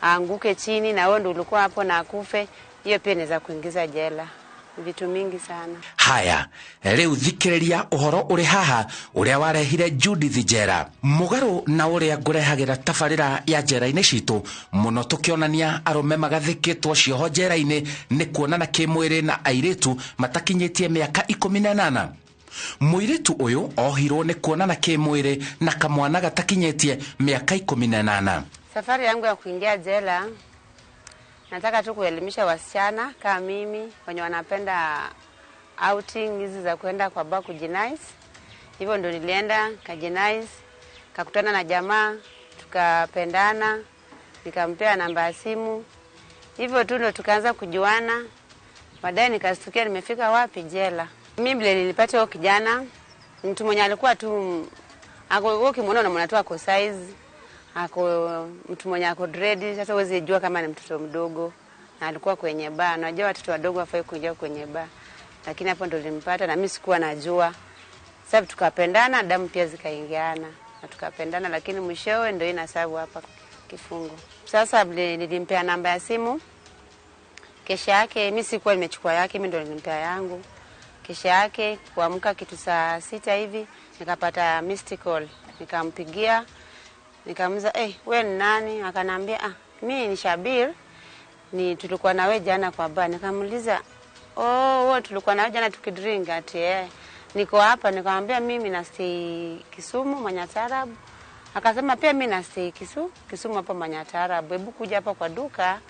aanguke chini na wewe ndio ulikuwa hapo na akufe, hiyo pia inaweza kuingiza jela. Vitu mingi sana. Haya, rĩu thikĩrĩria ũhoro ũrĩ haha ũrĩa warehire Judith jera. Mũgarũ na ũrĩa ngũrehagĩra tabarĩra ya njera-inĩ citũ mũno tũkĩonania arũme magathĩkĩtwo cioho njera-inĩ nĩ kuonana kĩmwĩrĩ na airĩtu matakinyĩtie mĩaka 18. Mũirĩtu ũyũ ohirwo nĩ kuonana kĩmwĩrĩ na kamwana gatakinyĩtie mĩaka 18. Safari yangu ya kuingia jela nataka tu kuelimisha wasichana kama mimi wenye wanapenda outing hizi za kwenda kwa bar kujinice. Hivyo ndo nilienda kajinice, kakutana na jamaa, tukapendana, nikampea namba ya simu. Hivyo tu ndo tukaanza kujuana. Baadaye nikastukia nimefika wapi jela. Mimi bile nilipata huyo kijana, mtu mwenye alikuwa tu ako ukimwona unamwona tu ako size. Ako mtu mwenye ako dread, sasa huwezi jua kama ni mtoto mdogo. Na alikuwa kwenye bar. Unajua watoto wadogo hawafai kuingia kwenye bar. Lakini hapo ndo nilimpata na mimi sikuwa najua. Sasa tukapendana, damu pia zikaingiana. Na tukapendana lakini mwishowe ndio inasabu hapa kifungo. Sasa nilimpea namba ya simu. Kesha yake mimi sikuwa nimechukua yake, mimi ndo nilimpea yangu. Kesha yake kuamka kitu saa 6 hivi nikapata missed call. Nikampigia. Nikamuuliza, wewe ni nani? Akanambia, mimi ni Shabir. Tulikuwa na wewe jana kwa bar. Nikamuuliza, wewe tulikuwa na wewe jana tukidrink ati niko hapa. Nikamwambia mimi na stay Kisumu Manyatarabu. Akasema pia mimi na stay Kisumu hapa Manyatarabu. Hebu kuja hapa kwa duka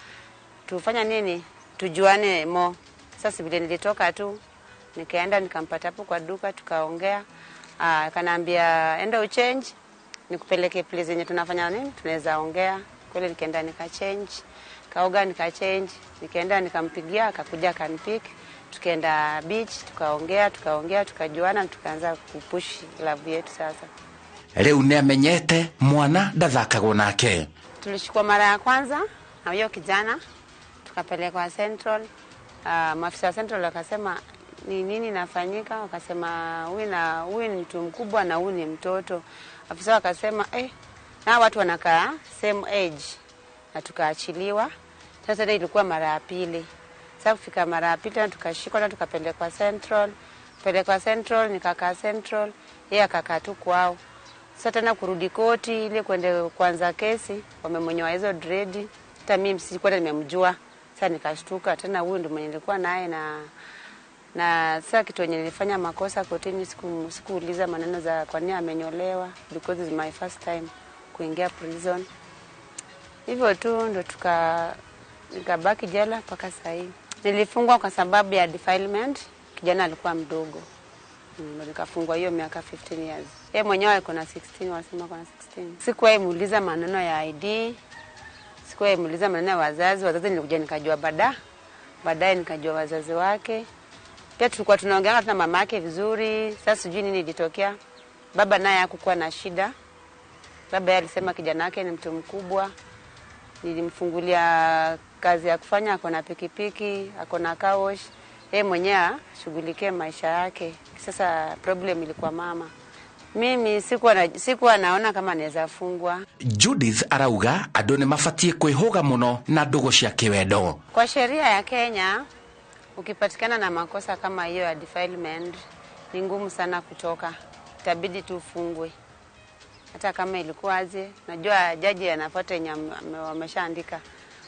tufanya nini? Tujuane mo. Sasa vile nilitoka tu nikaenda nikampata hapo kwa duka tukaongea. Akaniambia enda uchange nikupeleke place yenye tunafanya nini tunaweza ongea. Kweli nikaenda nikachange. Kaoga nikachange, nikaenda nikampigia akakuja akanipick. Tukaenda beach tukaongea tukajuana tukaanza kupush love yetu sasa. Leo ni amenyete mwana ndathakagwo nake. Tulishikwa mara ya kwanza na huyo kijana tukapelekwa Central. Maafisa wa Central wakasema ni nini nafanyika, wakasema huyu ni mtu mkubwa na huyu ni mtoto. Afisa wakasema na watu wanakaa same age, na tukaachiliwa. Sasa ndio ilikuwa mara ya pili. Sasa kufika mara ya pili tukashikwa na tukapelekwa Central. Pelekwa Central nikakaa Central, yeye akakaa tu kwao. Sasa tena kurudi koti ile kwende kwanza kesi, wamemnyoa hizo dread. Hata mimi sikuwa nimemjua. Sasa nikashtuka tena huyu ndio mwenye nilikuwa naye na sasa kitu yenye nilifanya makosa kotini sikuuliza maneno za kwa nini amenyolewa because it's my first time kuingia prison. Hivyo tu ndo nikabaki jela mpaka sasa hivi. Nilifungwa kwa sababu ya defilement. Kijana alikuwa mdogo. Ndo nikafungwa hiyo miaka 15 years. Yeye mwenyewe alikuwa na 16, wasema kwa na 16. Sikuwahi muuliza maneno ya ID. Sikuwahi muuliza maneno ya wazazi. Wazazi nilikuja nikajua baadaye nikajua wazazi wake. Pia tulikuwa tunaongea na mama yake vizuri. Sasa sijui nini ilitokea. Baba naye hakukuwa na shida. Baba yeye alisema kijana wake ni mtu mkubwa. Nilimfungulia kazi ya kufanya, ako na pikipiki, ako na car wash. Yeye mwenyewe shughulikie maisha yake. Sasa problem ilikuwa mama. Mimi sikuwa naona kama naweza fungwa. Judith arauga andu ni mafatie kwihuga muno na ndugu cia kiwendo. Kwa sheria ya Kenya, ukipatikana na makosa kama hiyo ya defilement, ni ngumu sana kutoka. Itabidi tu ufungwe. Hata kama ilikuwa aje, najua jaji anafuata yenye wameshaandika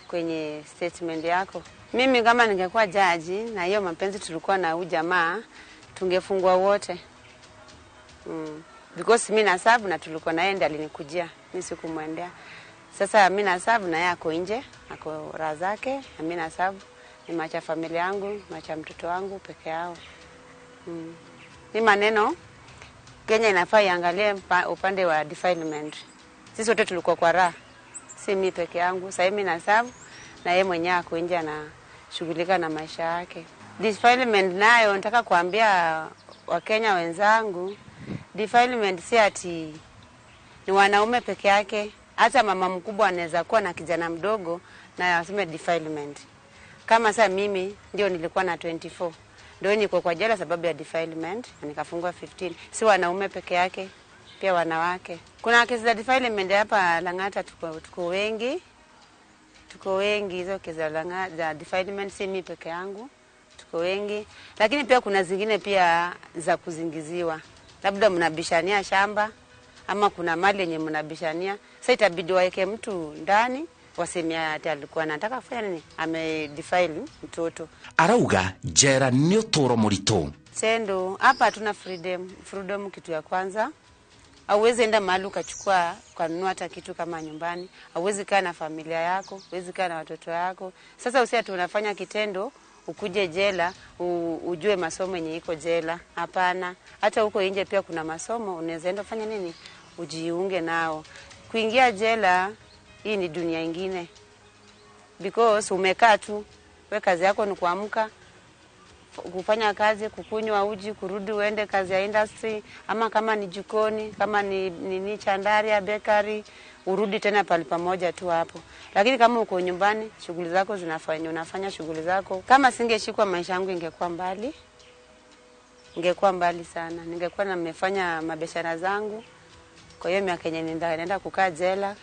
kwenye statement yako. Mimi kama ningekuwa jaji na hiyo mapenzi tulikuwa na huyu jamaa, tungefungwa wote. Because mimi na serve na tulikuwa naye ndiye alinikujia, mimi sikumwendea. Sasa mimi na serve na yeye ako nje, ako raha zake, na mimi na serve ni macha familia yangu, macha mtoto wangu peke yao. Ni maneno Kenya inafaa iangalie upande wa defilement. Sisi wote tulikuwa kwa raha. Si mimi peke yangu, sasa mimi na serve na yeye mwenyewe ako nje na shughulika na maisha yake. Defilement nayo nataka kuambia Wakenya wenzangu, defilement si ati ni wanaume peke yake. Hata mama mkubwa anaweza kuwa na kijana mdogo na aseme defilement. Kama sasa mimi ndio nilikuwa na 24. Ndio niko kwa jela sababu ya defilement na nikafungwa 15. Si wanaume peke yake, pia wanawake. Kuna kesi za defilement hapa Lang'ata tuko wengi. Tuko wengi hizo kesi za Lang'ata za defilement, si mimi peke yangu. Tuko wengi. Lakini pia kuna zingine pia za kuzingiziwa. Labda mnabishania shamba ama kuna mali yenye mnabishania. Sasa itabidi waeke mtu ndani wasemia ati alikuwa anataka kufanya nini, amedefile mtoto. Arauga jera ni utoro murito. Sendo hapa hatuna freedom kitu ya kwanza. Hauwezi enda mahali ukachukua kununua hata kitu kama nyumbani. Hauwezi kaa na familia yako, hauwezi kaa na watoto wako. Sasa usia tunafanya kitendo ukuje jela ujue masomo yenye iko jela. Hapana. Hata huko nje pia kuna masomo unaweza enda kufanya nini, ujiunge nao. Kuingia jela hii ni dunia ingine. Because umekaa tu, wewe kazi yako ni kuamka, kufanya kazi, kukunywa uji, kurudi uende kazi ya industry, ama kama ni jikoni, kama ni chandaria, bakery, urudi tena pale pamoja tu hapo. Lakini kama uko nyumbani, shughuli zako zinafanywa, unafanya shughuli zako. Kama singeshikwa maisha yangu ingekuwa mbali. Ingekuwa mbali sana. Ningekuwa nimefanya mabiashara zangu. Kwa hiyo miaka yenye naenda kukaa jela,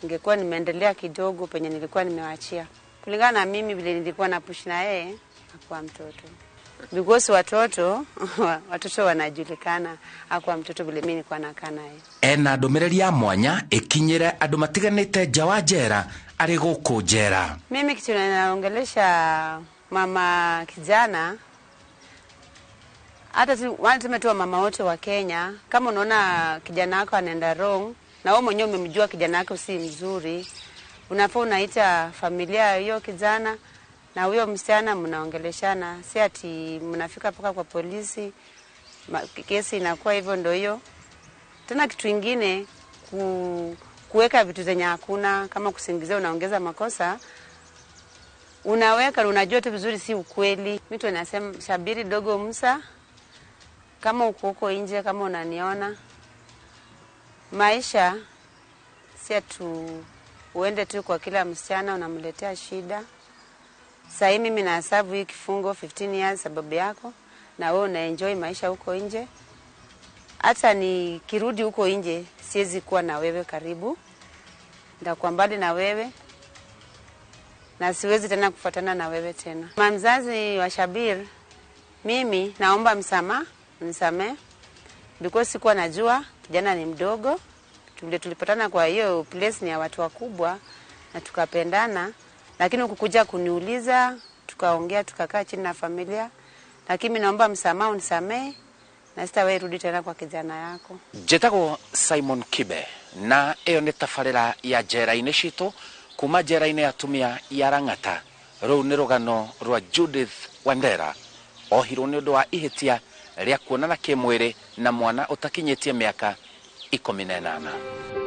ningekuwa nimeendelea kidogo penye nilikuwa nimewaachia. Kulingana na mimi vile nilikuwa na push na yeye hakuwa mtoto. Because watoto wanajulikana, hakuwa mtoto vile mimi nilikuwa nakaa naye. Ena ndomereri ya mwanya ikinyire andu matiganite nja wa jera ari guku jera. Mimi kitu naongelesha mama kijana, hata tumetoa mama wote wa Kenya, kama unaona kijana wako anaenda wrong na wewe mwenyewe umemjua kijana wako si mzuri, unafaa unaita familia hiyo kijana na huyo msichana mnaongeleshana, si ati mnafika paka kwa polisi kesi inakuwa hivyo. Ndio hiyo tena. Kitu kingine kuweka vitu zenye hakuna, kama kusingizia unaongeza makosa, unaweka unajua tu vizuri si ukweli. Mtu anasema Shabiri dogo Musa, kama uko huko nje, kama unaniona, maisha si tu uende tu kwa kila msichana unamletea shida. Sasa mimi na hesabu hii kifungo 15 years sababu yako, na wewe unaenjoy maisha huko nje. Hata nikirudi huko nje siwezi kuwa na wewe karibu, nitakuwa mbali na wewe na siwezi tena kufuatana na wewe tena. Mzazi wa Shabir, mimi naomba msamaha, nisamee, because sikuwa najua kijana ni mdogo. Tulipatana kwa hiyo place ni ya watu wakubwa na tukapendana, lakini ukukuja kuniuliza, tukaongea, tukakaa chini na familia. Lakini naomba msamaha, unisamee na sitawahi rudi tena kwa kijana yako. Njĩtagwo Simon Kibe, na ĩyo nĩ tabarĩra ya njera-inĩ citũ kuma njera-inĩ ya atumia ya Rang'ata. Rũu nĩ rũgano rwa Judith Wandera, ohirwo nĩ ũndũ wa ihĩtia rĩa kuonana kĩmwĩrĩ na mwana ũtakinyĩtie mĩaka 18.